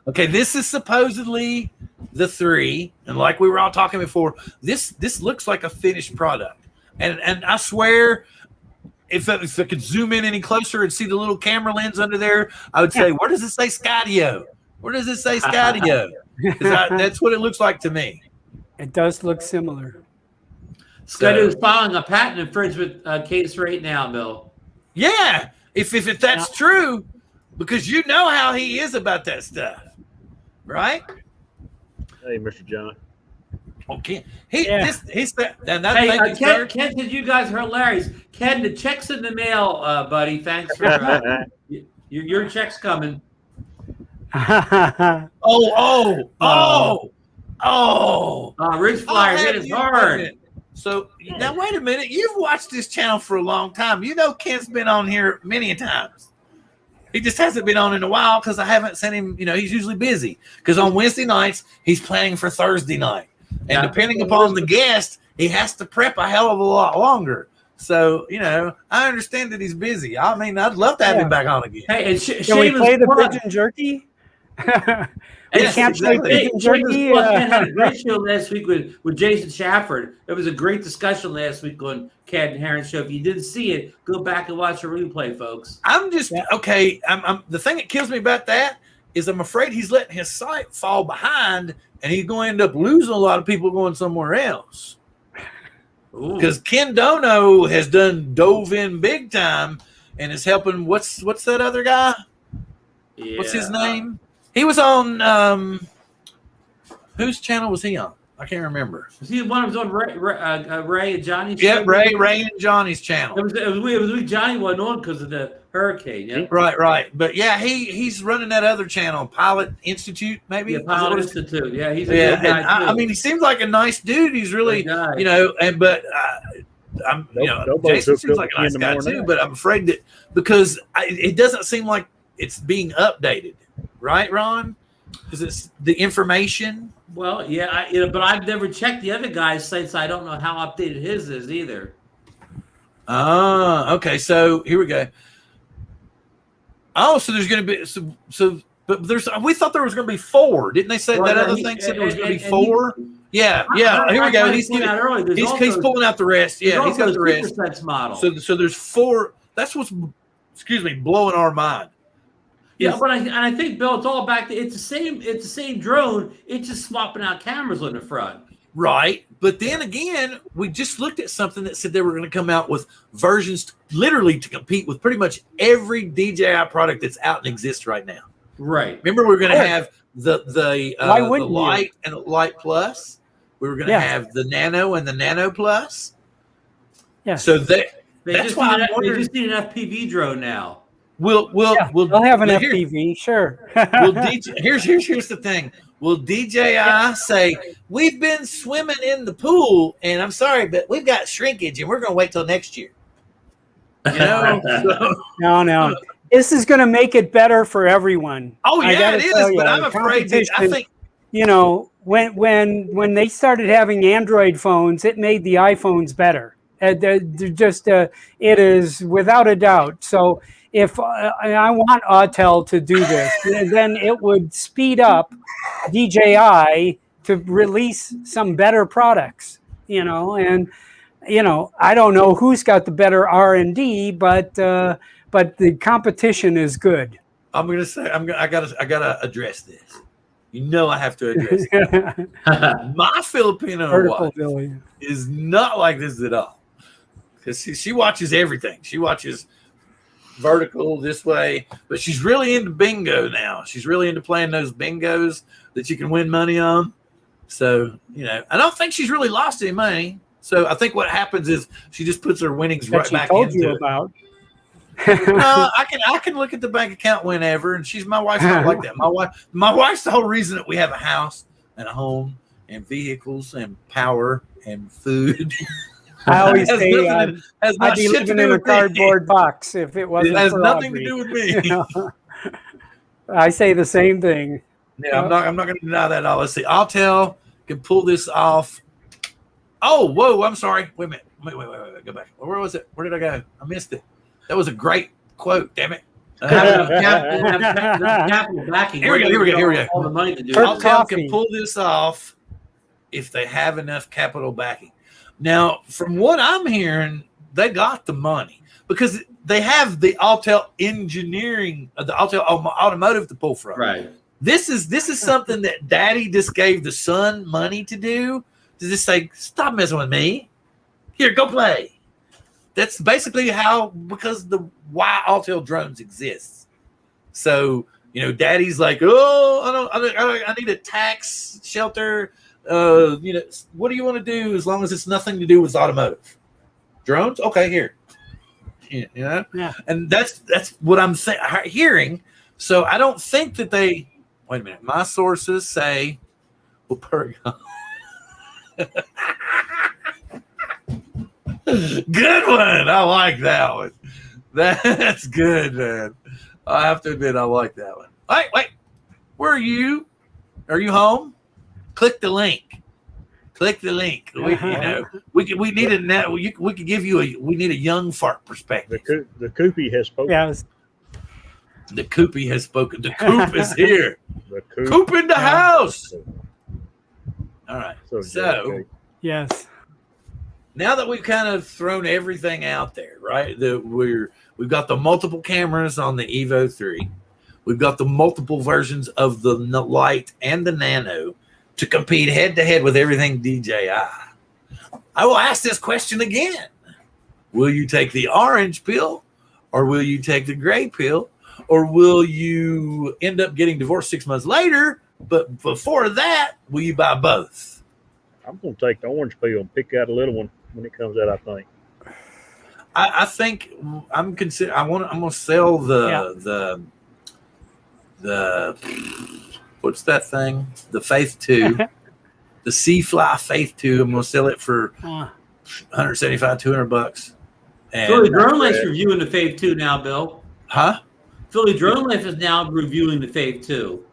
Okay, this is supposedly the 3, and like we were all talking before, this looks like a finished product, and I swear, if I could zoom in any closer and see the little camera lens under there, I would say, where does it say Skydio? Where does it say Skydio? That's what it looks like to me. It does look similar. Skydio is filing a patent infringement case right now, Bill. Yeah, if that's true, because you know how he is about that stuff, right? Hey, Mr. John. Okay. Ken said you guys are hilarious. Ken, the check's in the mail, buddy. Thanks for your check's coming. Rich Flyer hit us hard. So now wait a minute. You've watched this channel for a long time. You know Ken's been on here many times. He just hasn't been on in a while because I haven't sent him. He's usually busy because on Wednesday nights he's planning for Thursday night, and depending upon the guest, he has to prep a hell of a lot longer. So I understand that he's busy. I mean, I'd love to have him back on again. Hey, and can we play the pigeon jerky? Yes, can't play pigeon jerky. had a great show last week with Jason Shafford. It was a great discussion last week on Cat and Heron show. If you didn't see it, go back and watch a replay, folks. I'm just okay. I'm the thing that kills me about that is I'm afraid he's letting his site fall behind, and he's going to end up losing a lot of people going somewhere else. Because Ken Dono has dove in big time and is helping. What's that other guy? Yeah. What's his name? He was on whose channel was he on? I can't remember. Was he one of those on Ray and Johnny's? Yeah, Ray and Johnny's channel. It was weak. Johnny wasn't on because of the hurricane. Yeah, right. But yeah, he's running that other channel, Pilot Institute, maybe. Yeah, Pilot Institute. Yeah, he's a good guy too. I mean, he seems like a nice dude. He's really, Jason seems like a nice guy too. But I'm afraid that because it doesn't seem like it's being updated. Right, Ron? Is it the information? Well, yeah, but I've never checked the other guy's sites. I don't know how updated his is either. Okay. So here we go. Oh, so there's going to be but there's. We thought there was going to be 4, didn't they say that other thing said there was going to be 4? Yeah. Here we go. He's pulling out the rest. Yeah, he's got the rest. Model. So there's 4. That's what's blowing our mind. Yeah, but I think, Bill, it's all back to it's the same drone. It's just swapping out cameras on the front. Right. But then again, we just looked at something that said they were going to come out with versions literally to compete with pretty much every DJI product that's out and exists right now. Right. Remember, we're going to have the Lite and the Lite Plus. We were going to have the Nano and the Nano Plus. Yeah. So they just need an FPV drone now. We'll have an FPV, sure. Here's the thing. Will DJI say, we've been swimming in the pool, and I'm sorry, but we've got shrinkage, and we're going to wait till next year? No. This is going to make it better for everyone. Oh, yeah, it is, but I'm afraid that I think... when they started having Android phones, it made the iPhones better. It is without a doubt. So if I want Autel to do this, then it would speed up DJI to release some better products, and I don't know who's got the better R&D, but the competition is good. I'm gonna say I gotta address this. I have to address it. My Filipino wife is not like this at all, because she watches everything. She watches vertical this way, but she's really into bingo now. She's really into playing those bingos that you can win money on. So I don't think she's really lost any money. So I think what happens is she just puts her winnings right back into it. You about. No, I can look at the bank account whenever, and my wife's not like that. My wife's the whole reason that we have a house and a home and vehicles and power and food. I always say I'd be living in a cardboard box if it wasn't. It has for nothing Audrey. to do with me. I say the same thing. Yeah, I'm not going to deny that at all. Let's see. Autel can pull this off. Oh, whoa! I'm sorry. Wait a minute. Wait. Go back. Where was it? Where did I go? I missed it. That was a great quote. Damn it. Capital backing. Here we go. All the money to do Autel can pull this off if they have enough capital backing. Now, from what I'm hearing, they got the money because they have the Autel engineering, the Autel automotive to pull from. Right. This is something that Daddy just gave the son money to do. To just say, stop messing with me. Here, go play. That's basically why Autel drones exists. So Daddy's like, oh, I need a tax shelter. What do you want to do as long as it's nothing to do with automotive? Drones? Okay, here. Yeah. And that's what I'm hearing. So I don't think that they. Wait a minute. My sources say, Good one. I like that one. That's good, man. I have to admit, I like that one. Wait. Where are you? Are you home? Click the link. We need we could give you we need a young fart perspective. The Cuppi has spoken. Yes. The Cuppi has spoken. The Coop is here. The Coop in the house. All right. So yes. Now that we've kind of thrown everything out there, right? We've got the multiple cameras on the Evo 3. We've got the multiple versions of the Lite and the Nano to compete head-to-head with everything DJI. I will ask this question again. Will you take the orange pill, or will you take the gray pill, or will you end up getting divorced 6 months later, but before that, will you buy both? I'm going to take the orange pill and pick out a little one when it comes out, I think. I think I'm going to sell the what's that thing? The Faith 2, the C-Fly Faith 2. I'm going to sell it for $175, $200. Philly Drone Life's reviewing the Faith 2 now, Bill. Huh? Philly Drone Life is now reviewing the Faith 2.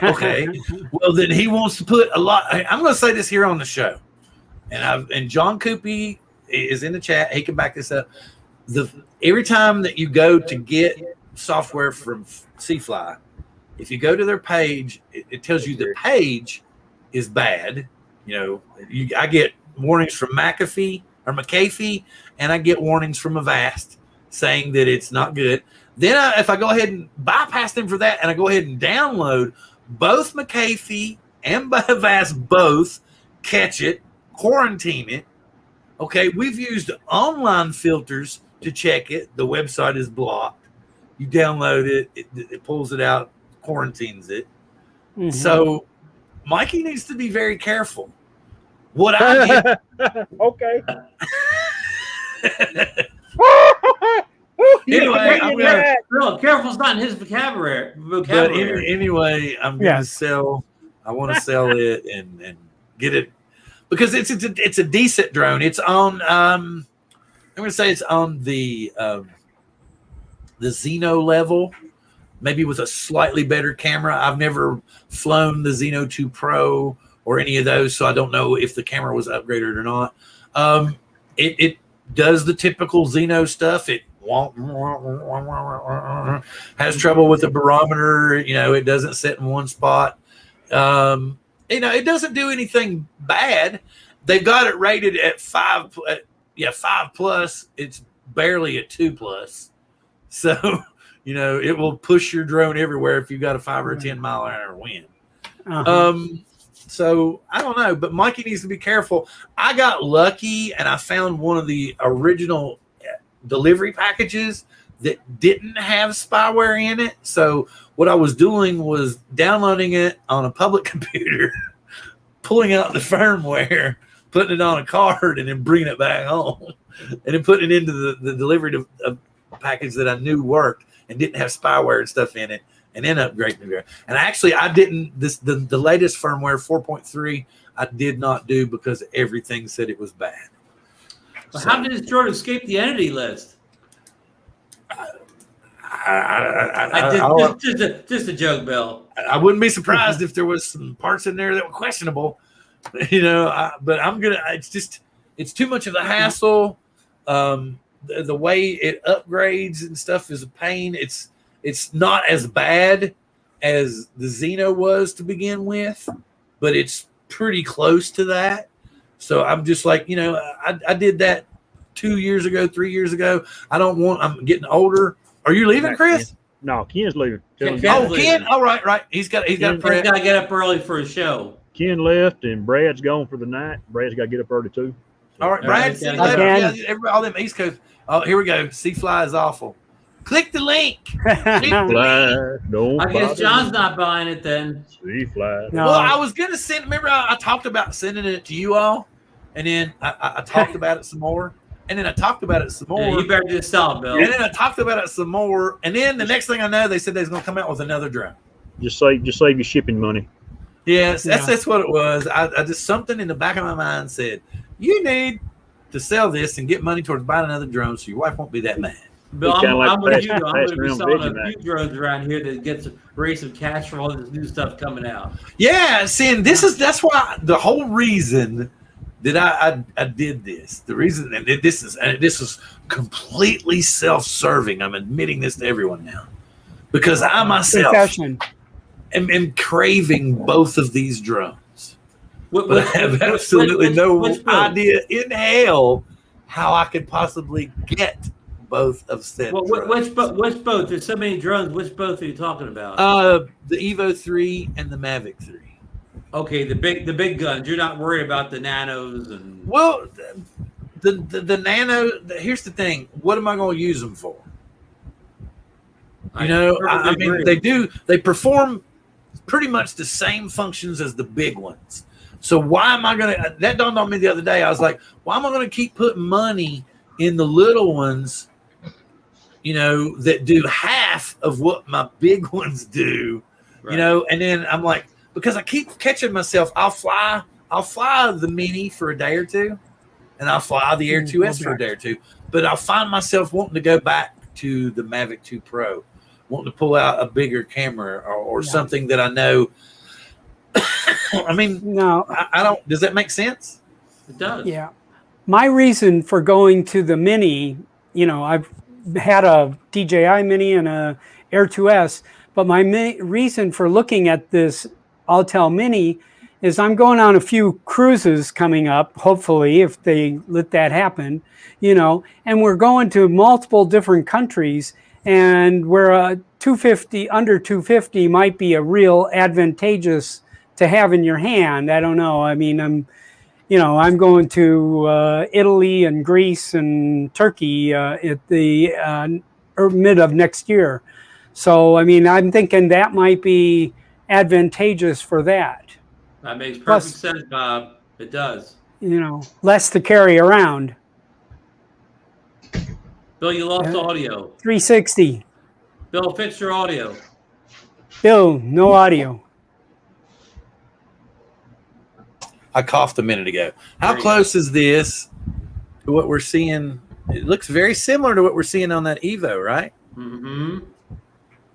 Okay. Well, then he wants to put a lot. I'm going to say this here on the show, and John Cuppi is in the chat. He can back this up. Every time that you go to get software from C-Fly, if you go to their page, it tells you the page is bad. I get warnings from McAfee, and I get warnings from Avast saying that it's not good. Then if I go ahead and bypass them for that, and I go ahead and download, both McAfee and Avast both catch it, quarantine it. Okay, we've used online filters to check it. The website is blocked. You download it, it pulls it out, quarantines it. Mm-hmm. So Mikey needs to be very careful. What I get. Okay. Anyway, careful's not in his vocabulary. But anyway, I'm going to sell. I want to sell it and get it because it's a decent drone. It's on. I'm going to say it's on the Xeno level, maybe with a slightly better camera. I've never flown the Xeno 2 Pro or any of those, so I don't know if the camera was upgraded or not. It does the typical Xeno stuff. It has trouble with the barometer. It doesn't sit in one spot. it doesn't do anything bad. They've got it rated at 5 plus. It's barely at 2+. So, it will push your drone everywhere if you've got a 5 or a 10 mile an hour wind. So I don't know, but Mikey needs to be careful. I got lucky and I found one of the original delivery packages that didn't have spyware in it. So what I was doing was downloading it on a public computer, pulling out the firmware, putting it on a card, and then bringing it back home, and then putting it into the delivery package that I knew worked and didn't have spyware and stuff in it, and then upgrading it. And actually, I didn't. The latest firmware 4.3, I did not do because everything said it was bad. Well, how did this drone escape the entity list? Just a joke, Bill. I wouldn't be surprised if there was some parts in there that were questionable, but it's too much of a hassle. The way it upgrades and stuff is a pain. It's not as bad as the Xeno was to begin with, but it's pretty close to that. So I'm just like, I did that 2 years ago, 3 years ago. I'm getting older. Are you leaving, Chris? No, Ken's leaving. Ken. Oh, right. He's got to get up early for a show. Ken left and Brad's gone for the night. Brad's got to get up early too. So. All right, Brad. See you later. All them East Coast. Oh, here we go. C-Fly is awful. Click the link. C-Fly, I guess John's not buying it then. C-Fly. No. Well, I was gonna send. Remember, I talked about sending it to you all, and then I talked about it some more. And then I talked about it some more. Yeah, you better just sell it, Bill. And then I talked about it some more. And then the next thing I know, they said they was going to come out with another drone. Just save your shipping money. Yes, that's what it was. I just something in the back of my mind said, you need to sell this and get money towards buying another drone so your wife won't be that mad. Bill, I'm with you. I'm going to be selling a few drones around here that gets raise some cash for all this new stuff coming out. Yeah, see, and that's why the whole reason that I did this. The reason, and this is completely self-serving. I'm admitting this to everyone now, because I myself am craving both of these drones. But I have absolutely no idea in hell how I could possibly get both of said drones. Which both? There's so many drones. Which both are you talking about? The Evo 3 and the Mavic 3. Okay, the big guns. You're not worried about the nanos and the nano. Here's the thing. What am I going to use them for? I mean, they perform pretty much the same functions as the big ones. So why am I going to? That dawned on me the other day. I was like, why am I going to keep putting money in the little ones? That do half of what my big ones do. Right. And then I'm like. Because I keep catching myself, I'll fly the Mini for a day or two, and I'll fly the Air 2S for a day or two. But I'll find myself wanting to go back to the Mavic 2 Pro, wanting to pull out a bigger camera or something that I know. I mean, no, I don't. Does that make sense? It does. Yeah. My reason for going to the Mini, I've had a DJI Mini and a Air 2S, but my reason for looking at this Autel Mini is I'm going on a few cruises coming up, hopefully, if they let that happen, and we're going to multiple different countries, and where a 250 under 250 might be a real advantageous to have in your hand. I don't know. I mean, I'm going to Italy and Greece and Turkey at the mid of next year. So, I mean, I'm thinking that might be advantageous for that. That makes perfect sense, Bob. It does. Less to carry around. Bill, you lost audio. 360. Bill, fix your audio. Bill, no audio. I coughed a minute ago. How close is this to what we're seeing? It looks very similar to what we're seeing on that Evo, right? Mm-hmm.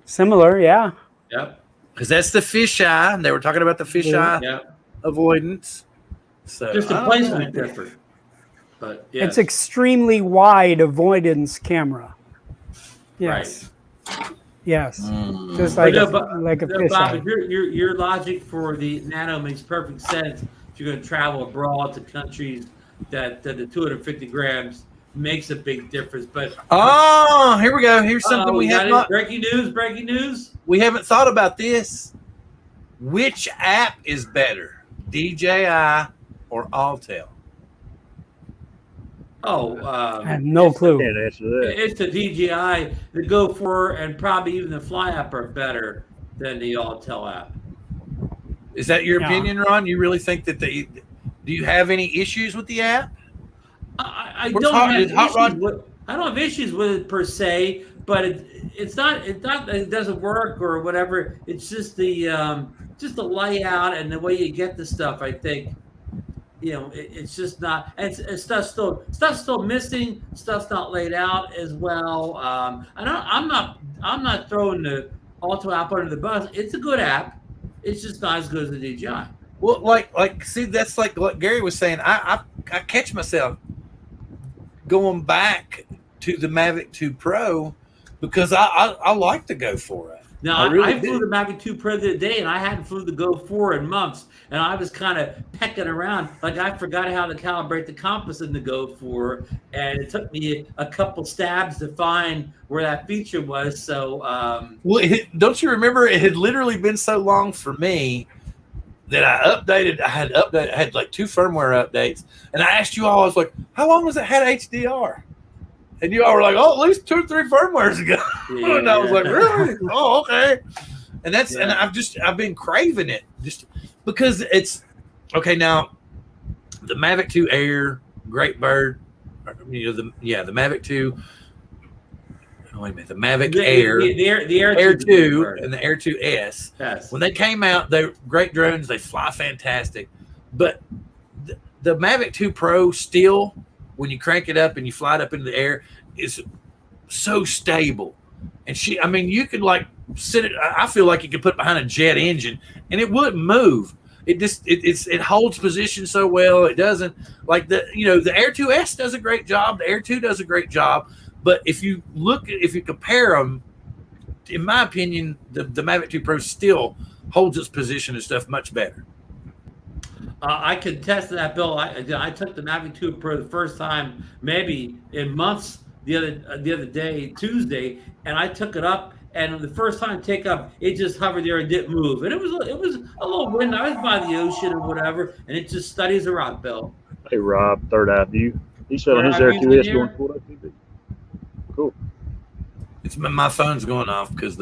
Similar, yeah. Yep. Because that's the fisheye, and they were talking about the fisheye avoidance. So just the placement different. But it's extremely wide avoidance camera. Yes. Right. Yes, just But like a no, fish Bob, eye. your logic for the Nano makes perfect sense. If you're going to travel abroad to countries that the 250 grams makes a big difference. But Oh, here we go. Here's something we we have got not. it. Breaking news! Breaking news! We haven't thought about this. Which app is better, DJI or Autel? Oh, I have no clue. Can't answer that. it's the DJI, the Go 4, and probably even the Fly app are better than the Autel app. Is that your Yeah. opinion, Ron? You really think that do you have any issues with the app? I Where's don't Hot- have is Hot issues Rod- with. I don't have issues with it per se, but it's not that it doesn't work or whatever. It's just the layout and the way you get the stuff. I think it's just not. And stuff's still missing. Stuff's not laid out as well. I'm not throwing the Auto app under the bus. It's a good app. It's just not as good as the DJI. Well, see, that's like what Gary was saying. I catch myself going back to the Mavic 2 Pro because I like to go for it. Now, I flew the Mavic 2 Pro the other day, and I hadn't flew the Go 4 in months, and I was kind of pecking around. Like, I forgot how to calibrate the compass in the Go 4, and it took me a couple stabs to find where that feature was. So, don't you remember? It had literally been so long for me that I had like 2 firmware updates, and I asked you all, I was like, how long has it had HDR? And you all were like, oh, at least 2 or 3 firmwares ago. Yeah. And I was like, really? Oh, okay. And and I've been craving it just because it's okay. Now the Mavic 2 Air, Great Bird, the Mavic 2. Oh, wait a minute, the Mavic Air, the Air 2 and the Air 2S. Yes. When they came out, they're great drones. They fly fantastic. But the Mavic 2 Pro still, when you crank it up and you fly it up into the air, is so stable. And you could like sit it. I feel like you could put it behind a jet engine and it wouldn't move. It holds position so well. It doesn't like the Air 2S does a great job. The Air 2 does a great job. But if you compare them, in my opinion, the Mavic 2 Pro still holds its position and stuff much better. I can test that, Bill. I took the Mavic 2 Pro the first time, maybe in months, the other day, Tuesday, and I took it up. And the first time I take up, it just hovered there and didn't move. And it was a little wind. I was by the ocean or whatever, and it just studies a rock, Bill. Hey, Rob, Third Eye View. He's selling his Third Air Eye 2S View going full TV. Cool. It's my phone's going off because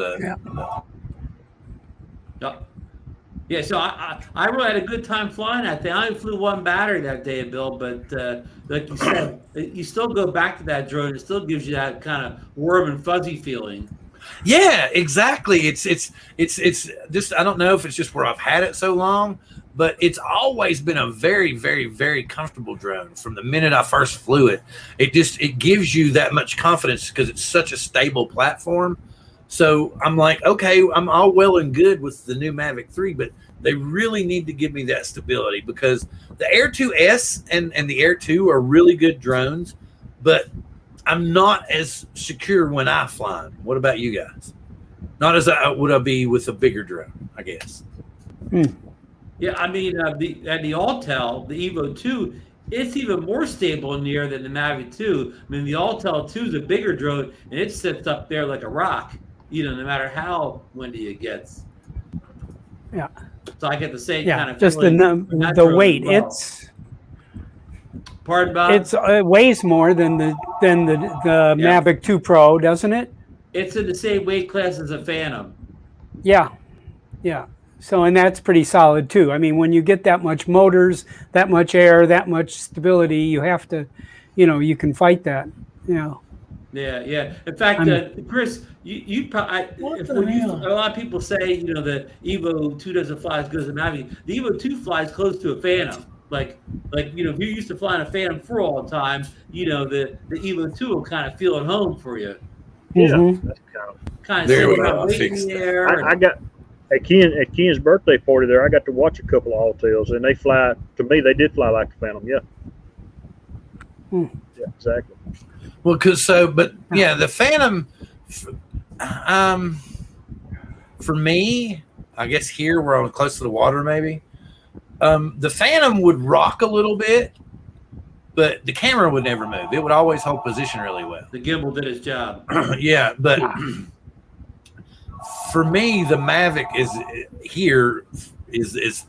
Yeah, so I really had a good time flying that thing. I only flew 1 battery that day, Bill, but like you said, you still go back to that drone. It still gives you that kind of warm and fuzzy feeling. Yeah, exactly. It's just, I don't know if it's just where I've had it so long, but it's always been a very, very, very comfortable drone from the minute I first flew it. It gives you that much confidence because it's such a stable platform. So I'm like, okay, I'm all well and good with the new Mavic 3, but they really need to give me that stability because the Air 2S and the Air 2 are really good drones, but I'm not as secure when I fly them. What about you guys? Not as would I be with a bigger drone, I guess. Yeah, I mean, the Autel, the Evo 2, it's even more stable in the air than the Mavic 2. I mean, the Autel 2 is a bigger drone, and it sits up there like a rock, no matter how windy it gets. Yeah. So I get the same Yeah, kind of just feeling the weight. well. Pardon, Bob? It weighs more than the Mavic 2 Pro, doesn't it? It's in the same weight class as a Phantom. Yeah. So, and that's pretty solid too. I mean, when you get that much motors, that much air, that much stability, you have to, you can fight that. Yeah. In fact, Chris, you probably a lot of people say the Evo 2 doesn't fly as good as the Mavic. The Evo 2 flies close to a Phantom. Like if you're used to flying a Phantom 4 all the time, the Evo 2 will kind of feel at home for you. Yeah, Mm-hmm. that's There we go. I got at Ken's birthday party there. I got to watch a couple of Autels, and they fly. To me, they did fly like a Phantom. Yeah. Yeah, exactly. Well, the Phantom, for me, I guess here we're on close to the water, maybe. The Phantom would rock a little bit, but the camera would never move. It would always hold position really well. The gimbal did his job. Yeah, but for me, the Mavic is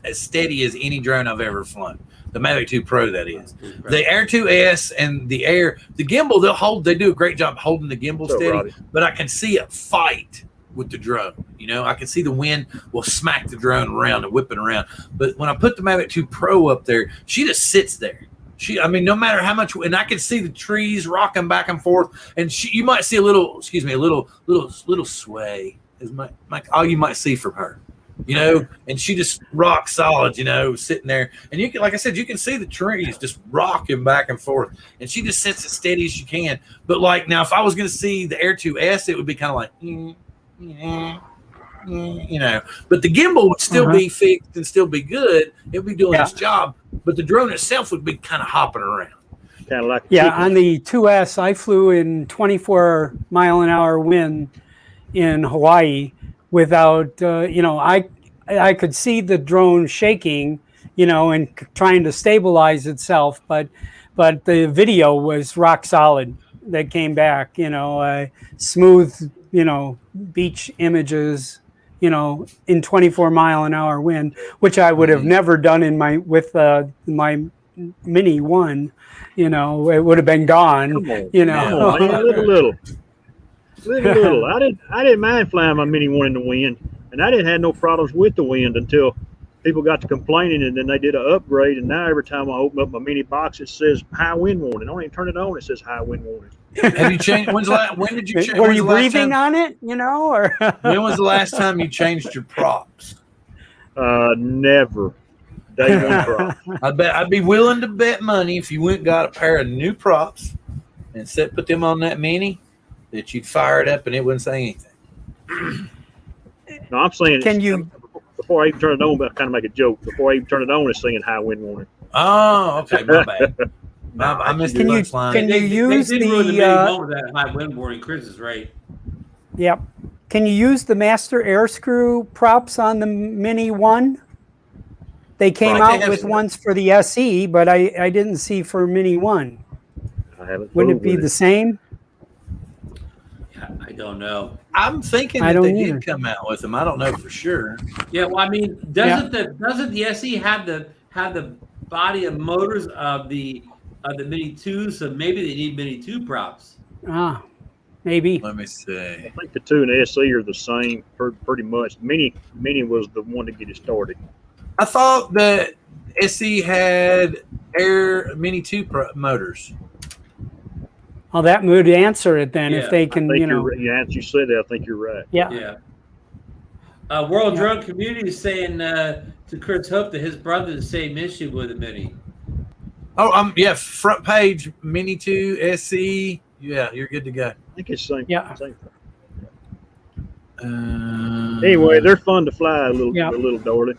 as steady as any drone I've ever flown. The Mavic 2 Pro, that is. The Air 2S and the gimbal, they do a great job holding the gimbal steady, but I can see it fight with the drone. You know, I can see the wind will smack the drone around and whip it around. But when I put the Mavic 2 Pro up there, she just sits there. No matter how much, and I can see the trees rocking back and forth, and you might see a little sway is all you might see from her, you know, and she just rocks solid, you know, sitting there, and you can, like I said, you can see the trees just rocking back and forth, and she just sits as steady as she can. But like now, if I was going to see the Air 2S, it would be kind of like, you know, but the gimbal would still be fixed and still be good. It would be doing its job, but the drone itself would be kind of hopping around. Kind of like on the 2S, I flew in 24-mile-an-hour wind in Hawaii without, you know, I could see the drone shaking, you know, and trying to stabilize itself, but the video was rock solid. That came back, you know, smooth, you know, beach images, you know, in 24-mile-an-hour wind, which I would have never done with my Mini 1. You know, it would have been gone. You know, little. I didn't mind flying my Mini 1 in the wind, and I didn't have no problems with the wind until people got to complaining, and then they did an upgrade, and now every time I open up my Mini box, it says high wind warning. I don't even turn it on; it says high wind warning. Have you changed? When did you change? Were you breathing on it? You know, or when was the last time you changed your props? Never. Day one props. I'd be willing to bet money if you went and got a pair of new props and put them on that Mini, that you'd fire it up and it wouldn't say anything. No, I'm saying. Can you? Before I even turn it on, but I kind of make a joke. Before I even turn it on, it's saying high wind warning. Oh, okay, my bad. I missed Can you use they did ruin the Mini 1 with that high wind warning? Chris is right. Yep. Can you use the master air screw props on the Mini 1? They came out with ones for the SE, but I didn't see for Mini 1. Wouldn't it be the same? I don't know. I'm thinking that they did come out with them. I don't know for sure. Yeah, well, I mean, doesn't the SE have the body and motors of the Mini 2? So maybe they need Mini 2 props. Maybe. Let me see. I think the 2 and the SE are the same pretty much. Mini was the one to get it started. I thought that SE had Mini 2 motors. Oh, that would answer it then if they can, you know. Yeah, as you said that, I think you're right. Yeah. World Drone Community is saying to Chris Hope that his brother has the same issue with the Mini. Oh, yeah, front page, Mini 2, SE. Yeah, you're good to go. I think it's the same. Yeah. Same thing. Anyway, they're fun to fly, a little Dorley.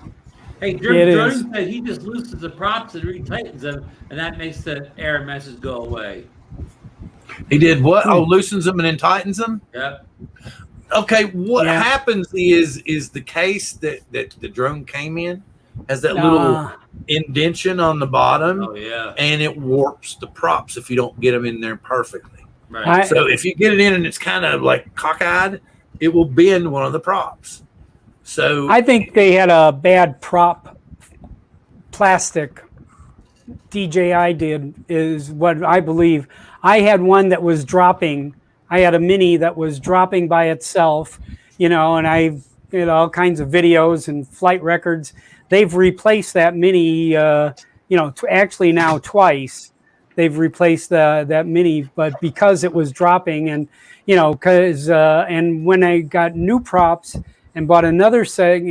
Hey, Drone said he just loosens the props and retightens them, and that makes the error message go away. He did what? Oh, loosens them and then tightens them? Yep. Okay, what happens is the case that the drone came in has that little indentation on the bottom. Oh, yeah. And it warps the props if you don't get them in there perfectly. Right. So if you get it in and it's kind of like cockeyed, it will bend one of the props. So I think they had a bad prop plastic. DJI did is what I believe. I had one that was dropping. I had a Mini that was dropping by itself, you know, and I did all kinds of videos and flight records. They've replaced that Mini, actually now twice. They've replaced that Mini, but because it was dropping, and and when I got new props and bought another set,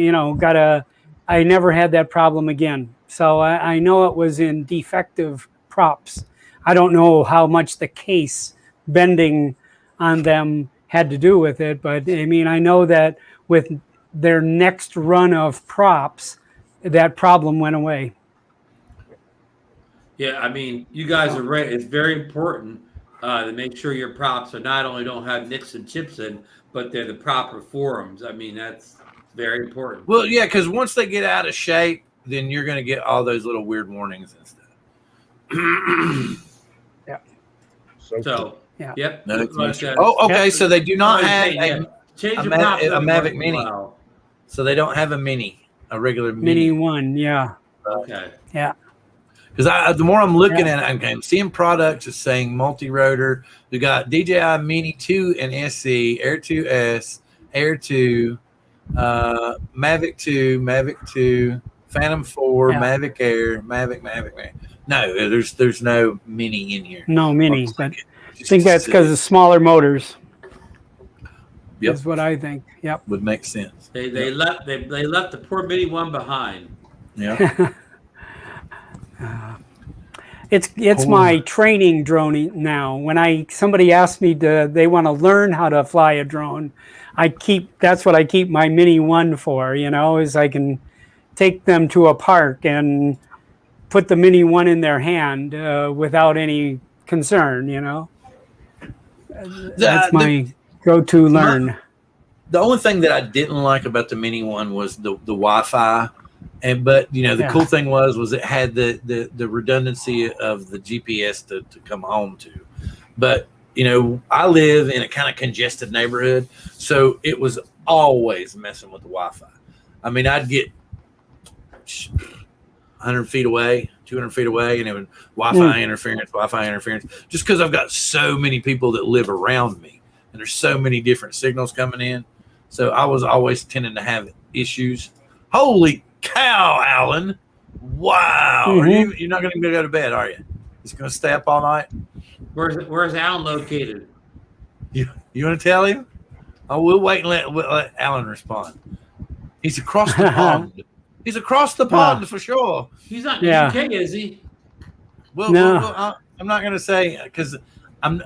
I never had that problem again. So I know it was in defective props. I don't know how much the case bending on them had to do with it, but I mean, I know that with their next run of props, that problem went away. Yeah, I mean, you guys are right. It's very important to make sure your props are not only don't have nicks and chips in, but they're the proper forms. I mean, that's Very important. Well, yeah, because once they get out of shape, then you're going to get all those little weird warnings and stuff. So, Yeah. yep. No, Like, okay. Yep. So they do not have change a the Ma- prop a up Mavic once in Mini. while. So they don't have a regular Mini mini. one, yeah. Okay. Yeah. Because the more I'm looking at it, I'm seeing products is saying multi-rotor. We got DJI Mini 2 and SE, Air 2S, Air 2, Mavic 2, Phantom 4, Yeah. Mavic Air, Mavic. No, there's no mini in here. No mini, Looks but like I think that's because of smaller motors. Yep. Is what I think. Yep. Would make sense. They left the poor Mini one behind. Yeah. It's Cool. my training drone now. When somebody asks me they want to learn how to fly a drone, that's what I keep my Mini 1 for, is I can take them to a park and put the Mini 1 in their hand without any concern, That's my go-to learn. The only thing that I didn't like about the Mini 1 was the Wi-Fi. But the cool thing was it had the redundancy of the GPS to come home to. But I live in a kind of congested neighborhood, so it was always messing with the Wi-Fi. I mean, I'd get 100 feet away, 200 feet away, and it would Wi-Fi interference, just because I've got so many people that live around me, and there's so many different signals coming in. So I was always tending to have issues. Holy cow, Alan! Wow, you're not going to go to bed, are you? Just going to stay up all night? Where's Alan located? You want to tell him? Oh, we'll wait and let Alan respond. He's across the pond. He's across the pond for sure. He's not in the UK, is he? Well, No. I'm not going to say because I'm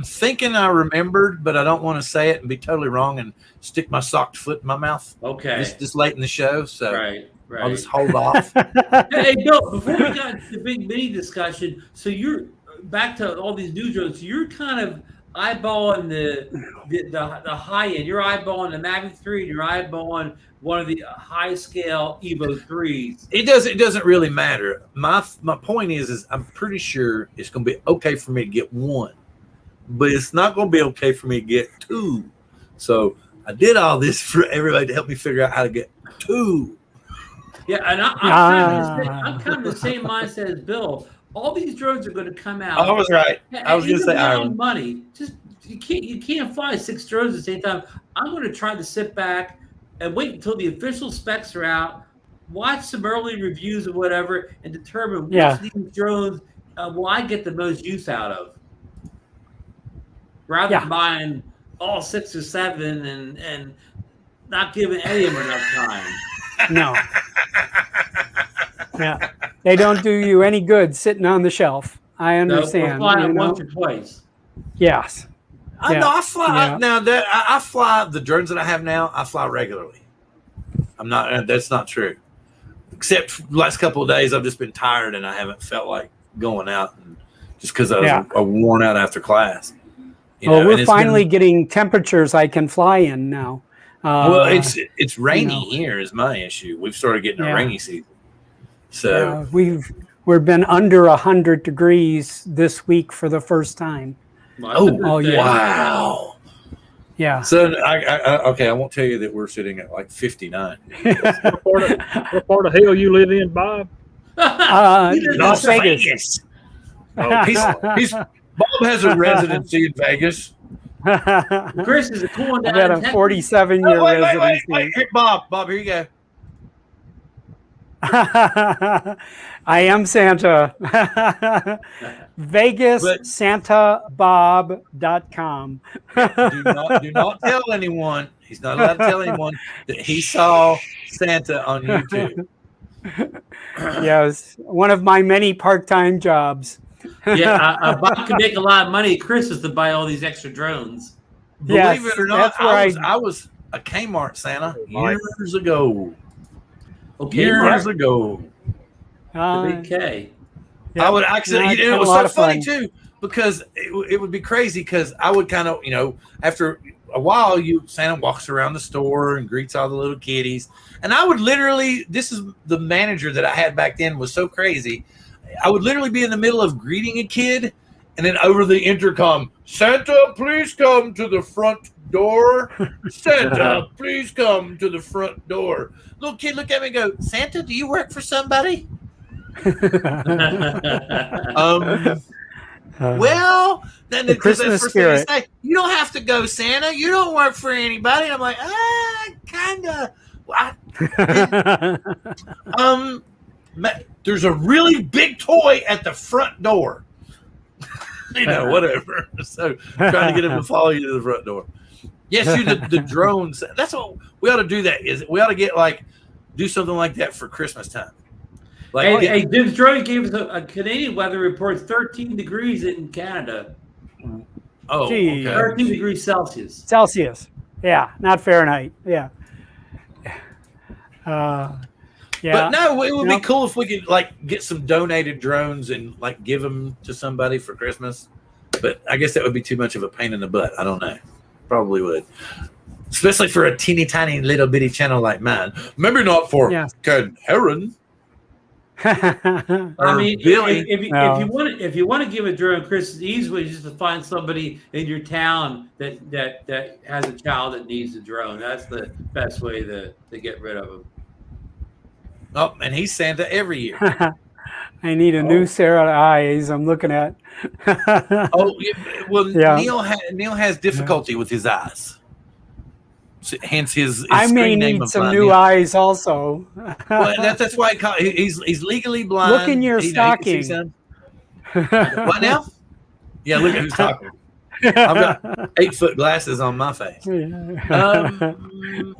thinking I remembered, but I don't want to say it and be totally wrong and stick my socked foot in my mouth. Okay. This late in the show, so Right. I'll just hold off. Hey, Bill, before we got to the big mini discussion, so you're back to all these new drones. You're kind of eyeballing the high end. You're eyeballing the Mavic 3, and you're eyeballing one of the high scale Evo 3s. It doesn't really matter. My point is I'm pretty sure it's going to be okay for me to get one, but it's not going to be okay for me to get two. So I did all this for everybody to help me figure out how to get two. Yeah, and I'm kind of the same mindset as Bill. All these drones are going to come out. I was right. I was going to say Ireland. Money. Just you can't fly 6 drones at the same time. I'm going to try to sit back and wait until the official specs are out, watch some early reviews or whatever, and determine which of these drones will I get the most use out of, rather than buying all 6 or 7 and not giving any of them enough time. No. Yeah, they don't do you any good sitting on the shelf. I understand. No, we're flying once or twice. Yes. I fly now. That I fly the drones that I have now. I fly regularly. I'm not. That's not true. Except for the last couple of days, I've just been tired and I haven't felt like going out, and just because I was worn out after class. We're finally getting temperatures I can fly in now. Well, it's rainy here is my issue. We've started getting a rainy season. So we've been under 100 degrees this week for the first time. Wow. Yeah. So I won't tell you that we're sitting at like 59. What part of hell you live in, Bob? Las Vegas. Bob has a residency in Vegas. Chris is a cool down. I've had a 47-year residency. Wait. Here, Bob, here you go. I am Santa. VegasSantaBob.com. Do not tell anyone. He's not allowed to tell anyone that he saw Santa on YouTube. Yes, one of my many part-time jobs. Bob can make a lot of money at Christmas to buy all these extra drones. Believe it or not, I was a Kmart Santa years ago. Years ago. The big K. It was so funny too. because it would be crazy because I would kind of, after a while, Santa walks around the store and greets all the little kiddies. And I would literally, this is the manager that I had back then was so crazy. I would literally be in the middle of greeting a kid and then over the intercom, Santa, please come to the front door. Santa, please come to the front door. Little kid look at me and go, Santa, do you work for somebody? Well, then the Christmas spirit. Say, you don't have to go, Santa. You don't work for anybody. And I'm like, kind of. There's a really big toy at the front door. Whatever. So trying to get him to follow you to the front door. Yes, the drones. That's what we ought to do. We ought to do something like that for Christmas time. Hey, Jim's drone gave us a Canadian weather report, 13 degrees in Canada. Oh, okay. 13 degrees Celsius. Celsius. Yeah, not Fahrenheit. Yeah. Yeah. But no, it would be cool if we could get some donated drones and give them to somebody for Christmas. But I guess that would be too much of a pain in the butt. I don't know. Probably would. Especially for a teeny tiny little bitty channel like mine. Maybe not for Ken Heron. I mean, if you want to give a drone, Chris, the easy way is just to find somebody in your town that has a child that needs a drone. That's the best way to get rid of them. Oh, and he's Santa every year. I need a new set of eyes. I'm looking at. Neil has difficulty with his eyes. Hence his I may need some new eyes also. Well, that's why he's legally blind. Look in your stocking. What now? Yeah, look at who's talking. I've got 8-foot glasses on my face.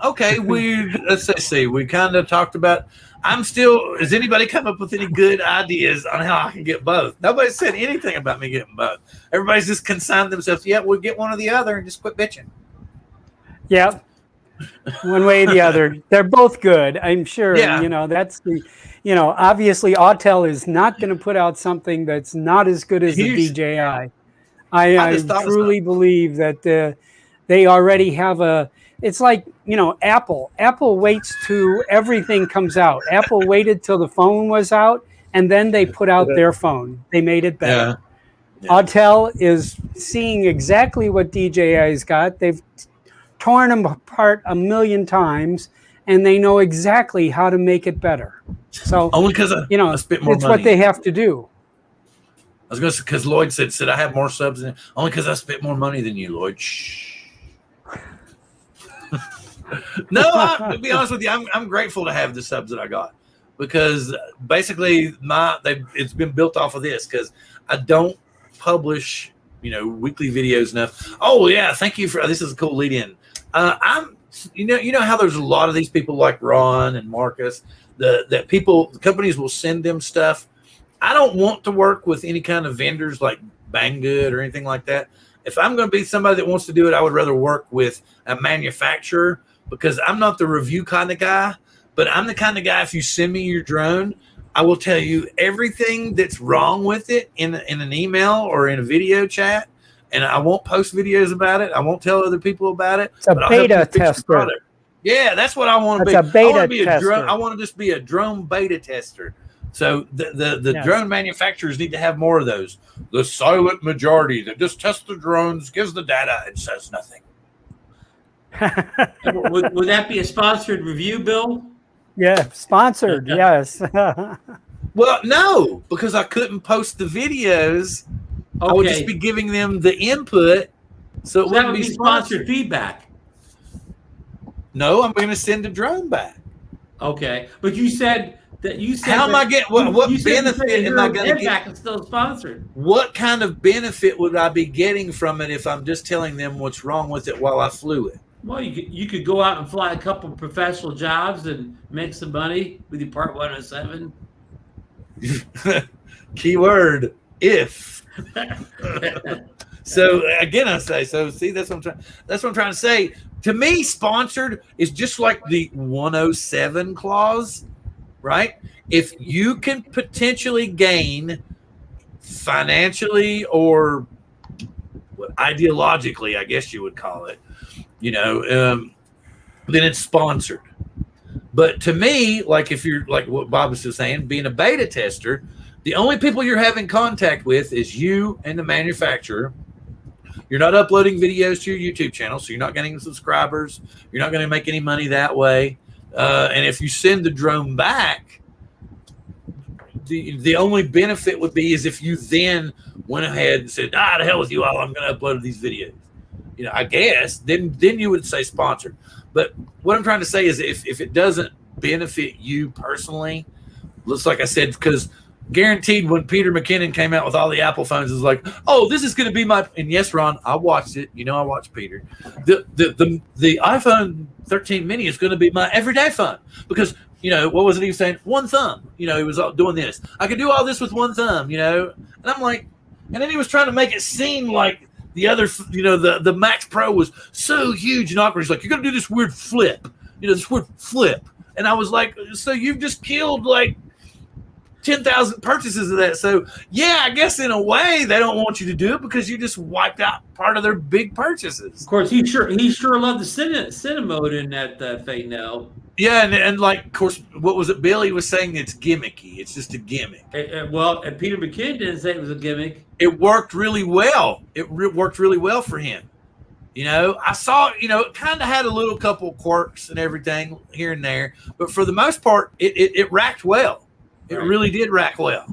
Okay, let's see. We kind of talked about. Has anybody come up with any good ideas on how I can get both? Nobody said anything about me getting both. Everybody's just consigned themselves. Yeah, we'll get one or the other and just quit bitching. Yep. One way or the other. They're both good, I'm sure. Yeah. That's obviously Autel is not going to put out something that's not as good as the DJI. I truly believe that they already have it's like, Apple. Apple waits till everything comes out. Apple waited till the phone was out, and then they put out their phone. They made it better. Yeah. Autel is seeing exactly what DJI's got. They've torn them apart a million times, and they know exactly how to make it better. So only because I spent more it's money. What they have to do. I was going to say, because Lloyd said I have more subs than only because I spent more money than you, Lloyd. Shh. No, to be honest with you, I'm grateful to have the subs that I got because basically it's been built off of this because I don't publish weekly videos enough. Oh yeah, thank you for this is a cool lead in. You know how there's a lot of these people like Ron and Marcus that companies will send them stuff. I don't want to work with any kind of vendors like Banggood or anything like that. If I'm going to be somebody that wants to do it, I would rather work with a manufacturer because I'm not the review kind of guy, but I'm the kind of guy, if you send me your drone, I will tell you everything that's wrong with it in an email or in a video chat, and I won't post videos about it. I won't tell other people about it. It's a beta tester. Yeah, that's what I want to be. It's a beta tester. I want to just be a drone beta tester. So the drone manufacturers need to have more of those. The silent majority that just tests the drones, gives the data, and says nothing. Would that be a sponsored review, Bill? Yeah, sponsored. Yes. Well, no, because I couldn't post the videos. Okay. I would just be giving them the input, so it wouldn't be sponsored feedback. No, I'm going to send the drone back. Okay, but you said that how am I getting what benefit am I going to get? Back and still sponsored. What kind of benefit would I be getting from it if I'm just telling them what's wrong with it while I flew it? Well, you could go out and fly a couple of professional jobs and make some money with your Part 107. Keyword if. So again, I say so. See, that's what I'm trying to say. To me, sponsored is just like the 107 clause, right? If you can potentially gain financially or ideologically, I guess you would call it, then it's sponsored. But to me, like if you're like what Bob was just saying, being a beta tester, the only people you're having contact with is you and the manufacturer. You're not uploading videos to your YouTube channel, so you're not getting subscribers. You're not going to make any money that way. And if you send the drone back, the only benefit would be is if you then went ahead and said, "Ah, to hell with you all, I'm going to upload these videos." I guess then you would say sponsored. But what I'm trying to say is if it doesn't benefit you personally, looks like I said, because guaranteed when Peter McKinnon came out with all the Apple phones, it was like, oh, this is going to be my, and yes, Ron, I watched it. I watched Peter. The iPhone 13 mini is going to be my everyday phone because, what was it he was saying? One thumb. He was doing this. I could do all this with one thumb, and I'm like, and then he was trying to make it seem like the other, the Max Pro was so huge and awkward. He's like, you're going to do this weird flip, this weird flip. And I was like, so you've just killed like 10,000 purchases of that. So yeah, I guess in a way they don't want you to do it because you just wiped out part of their big purchases. Of course, he sure loved the cine mode in that thing now. Yeah, and like, of course, what was it? Billy was saying it's gimmicky. It's just a gimmick. And Peter McKinnon didn't say it was a gimmick. It worked really well. It worked really well for him. I saw, it kind of had a little couple quirks and everything here and there, but for the most part, it racked well. It really did rack well.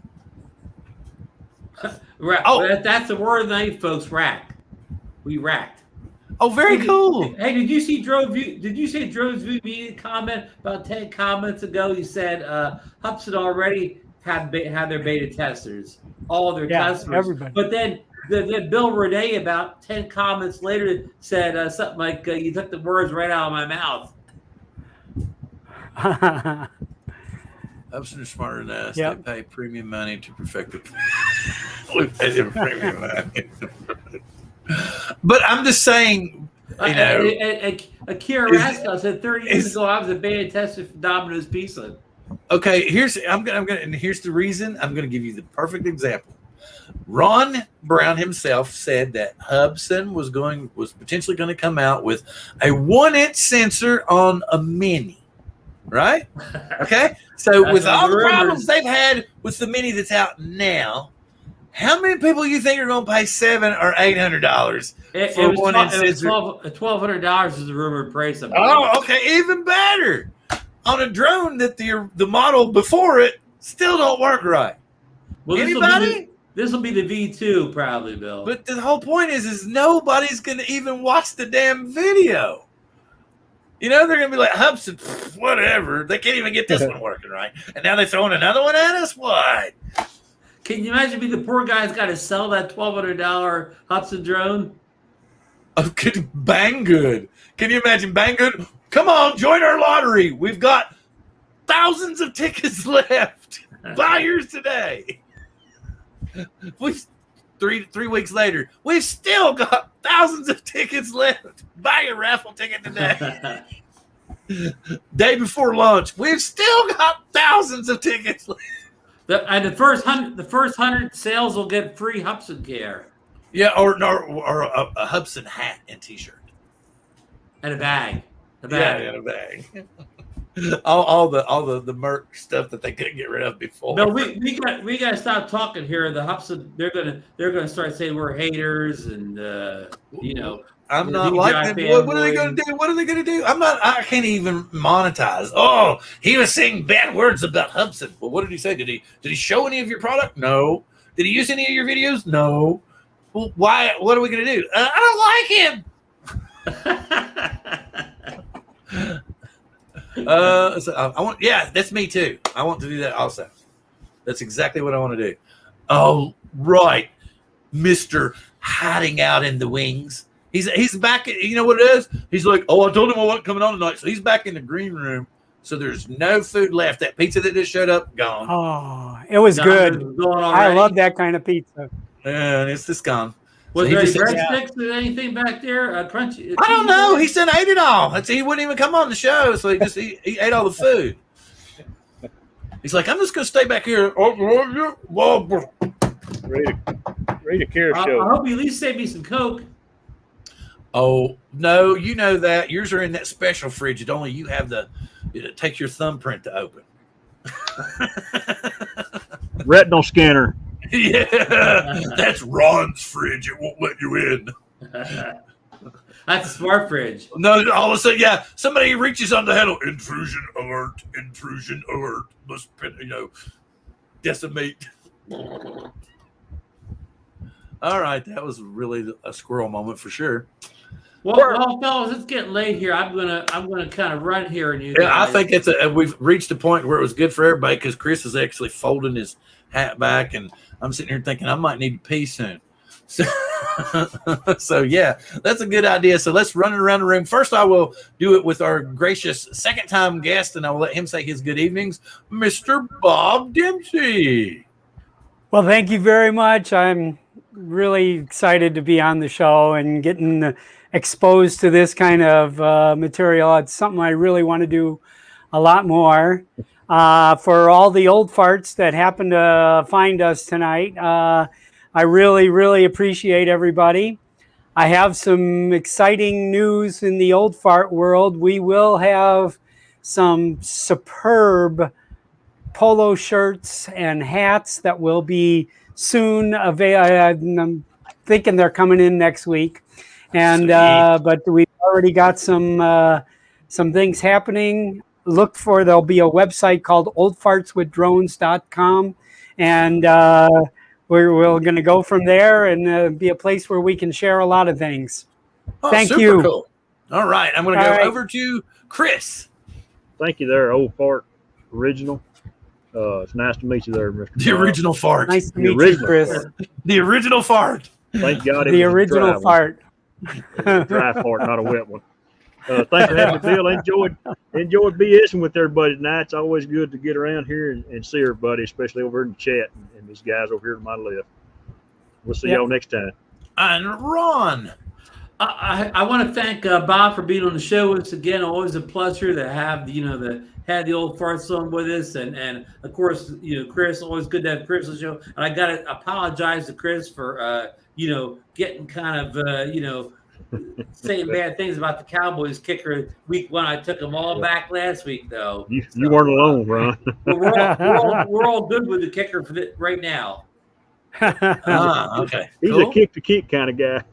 That's the word of the night, folks. Rack. We racked. Oh, very cool. Hey, did you see Drone's View comment about 10 comments ago? He said Hubson already had their beta testers, all of their customers. Everybody. But then Bill Renee about 10 comments later said something like, you took the words right out of my mouth. Hubson is smarter than us. Yep. They pay premium money to perfect the we pay them premium money. But I'm just saying, Akira Raskow said 30 years ago I was a beta tester for Domino's Pizza. Okay, here's the reason. I'm gonna give you the perfect example. Ron Brown himself said that Hubson was potentially going to come out with a 1-inch sensor on a mini, right? Okay, so with all the problems they've had with the mini that's out now, how many people you think are going to pay $700 or $800 for 1-inch sensor? $1,200 is the rumored price of it. Oh, okay, even better on a drone that the model before it still don't work right. Well, anybody? This will be the V2 probably, Bill. But the whole point is nobody's going to even watch the damn video. They're going to be like, Hubson, whatever. They can't even get this one working right. And now they're throwing another one at us? What? Can you imagine being the poor guy's got to sell that $1,200 Hubson drone? Oh, good. Banggood. Can you imagine Banggood? Come on, join our lottery. We've got thousands of tickets left. Buy yours today. We've 3 weeks later, we've still got thousands of tickets left. Buy a raffle ticket today. Day before lunch, we've still got thousands of tickets left. And the first 100 sales will get free Hubson gear. Yeah, or a Hubson hat and T-shirt and a bag. Yeah, and a bag. all the Merc stuff that they couldn't get rid of before. No, we got to stop talking here. The Hubson, they're gonna start saying we're haters and I'm not like them. What are they going to do? What are they going to do? I can't even monetize. Oh, he was saying bad words about Hubson. Well, what did he say? Did he show any of your product? No. Did he use any of your videos? No. Well, why? What are we going to do? I don't like him. So I want. Yeah, that's me too. I want to do that also. That's exactly what I want to do. Oh, right, Mr. Hiding out in the wings. He's back. You know what it is? He's like, oh, I told him I wasn't coming on tonight, so he's back in the green room. So there's no food left. That pizza that just showed up, gone. Oh, it was good. I love that kind of pizza. And it's just gone. Was there any breadsticks or anything back there? Crunchy? I don't know. He said ate it all. He wouldn't even come on the show, so he ate all the food. He's like, I'm just going to stay back here. Ready to care I show. hope you at least save me some Coke. Oh, no, you know that. Yours are in that special fridge that only you have it takes your thumbprint to open. Retinal scanner. Yeah, that's Ron's fridge. It won't let you in. That's a smart fridge. No, all of a sudden, yeah, somebody reaches on the handle. Intrusion alert! Intrusion alert! Must decimate. All right, that was really a squirrel moment for sure. Well, fellas, it's getting late here. I'm gonna kind of run here, and you. Yeah, I guys. think we've reached a point where it was good for everybody because Chris is actually folding his hat back, and I'm sitting here thinking I might need to pee soon. So yeah, that's a good idea. So let's run it around the room. First, I will do it with our gracious second-time guest, and I will let him say his good evenings, Mr. Bob Dempsey. Well, thank you very much. I'm really excited to be on the show and getting exposed to this kind of material. It's something I really want to do a lot more. For all the old farts that happen to find us tonight, I really, really appreciate everybody. I have some exciting news in the old fart world. We will have some superb polo shirts and hats that will be soon available. I'm thinking they're coming in next week. And but we've already got some things happening. There'll be a website called oldfartswithdrones.com, and we're going to go from there and be a place where we can share a lot of things. Thank super you. Cool. All right, I'm going to go over to Chris. Thank you there, Old Fart Original. It's nice to meet you there, Mr. The original fart. Nice to meet you, Chris. Fart. The original fart. Thank God it The was original a dry fart. A dry fart, not a wet one. Thanks for having me, Bill. Enjoyed BSing with everybody tonight. It's always good to get around here and see everybody, especially over in the chat and these guys over here to my left. We'll see y'all next time. And Ron. I want to thank Bob for being on the show once again. Always a pleasure to have the old fart song with us, and of course Chris. Always good to have Chris on the show. And I got to apologize to Chris for getting kind of saying bad things about the Cowboys kicker week 1. I took them all back last week though. You weren't alone, Ron. We're all good with the kicker for right now. Okay. He's cool. a kick-to-kick kind of guy.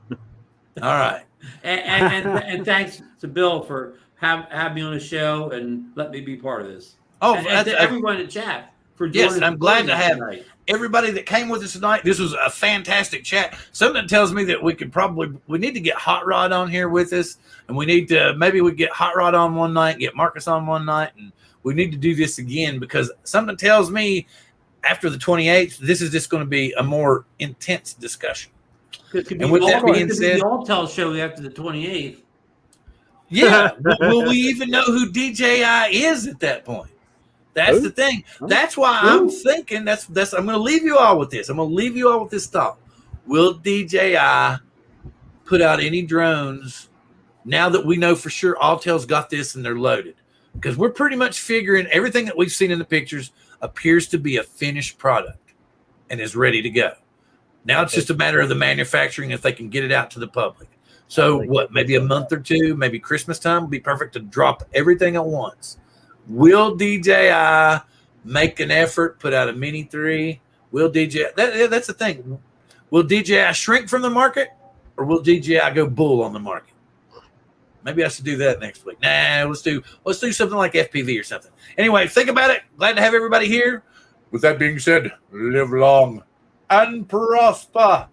All right. And thanks to Bill for having me on the show and let me be part of this. Oh, and to everyone in the chat for joining. Yes, I'm glad to have tonight. everybody that came with us tonight. This was a fantastic chat. Something tells me that we need to get Hot Rod on here with us, and we need to maybe we get Hot Rod on one night, get Marcus on one night, and we need to do this again because something tells me after the 28th, this is just going to be a more intense discussion. And with that being said, the Autel show after the 28th. Yeah, will we even know who DJI is at that point? That's the thing. That's why I'm thinking that's I'm going to leave you all with this. I'm going to leave you all with this thought. Will DJI put out any drones now that we know for sure Autel's got this and they're loaded? Because we're pretty much figuring everything that we've seen in the pictures appears to be a finished product and is ready to go. Now it's just a matter of the manufacturing if they can get it out to the public. So maybe a month or two, maybe Christmas time would be perfect to drop everything at once. Will DJI make an effort, put out a Mini 3? Will DJI, that's the thing. Will DJI shrink from the market or will DJI go bull on the market? Maybe I should do that next week. Nah, let's do something like FPV or something. Anyway, think about it. Glad to have everybody here. With that being said, live long and prosper.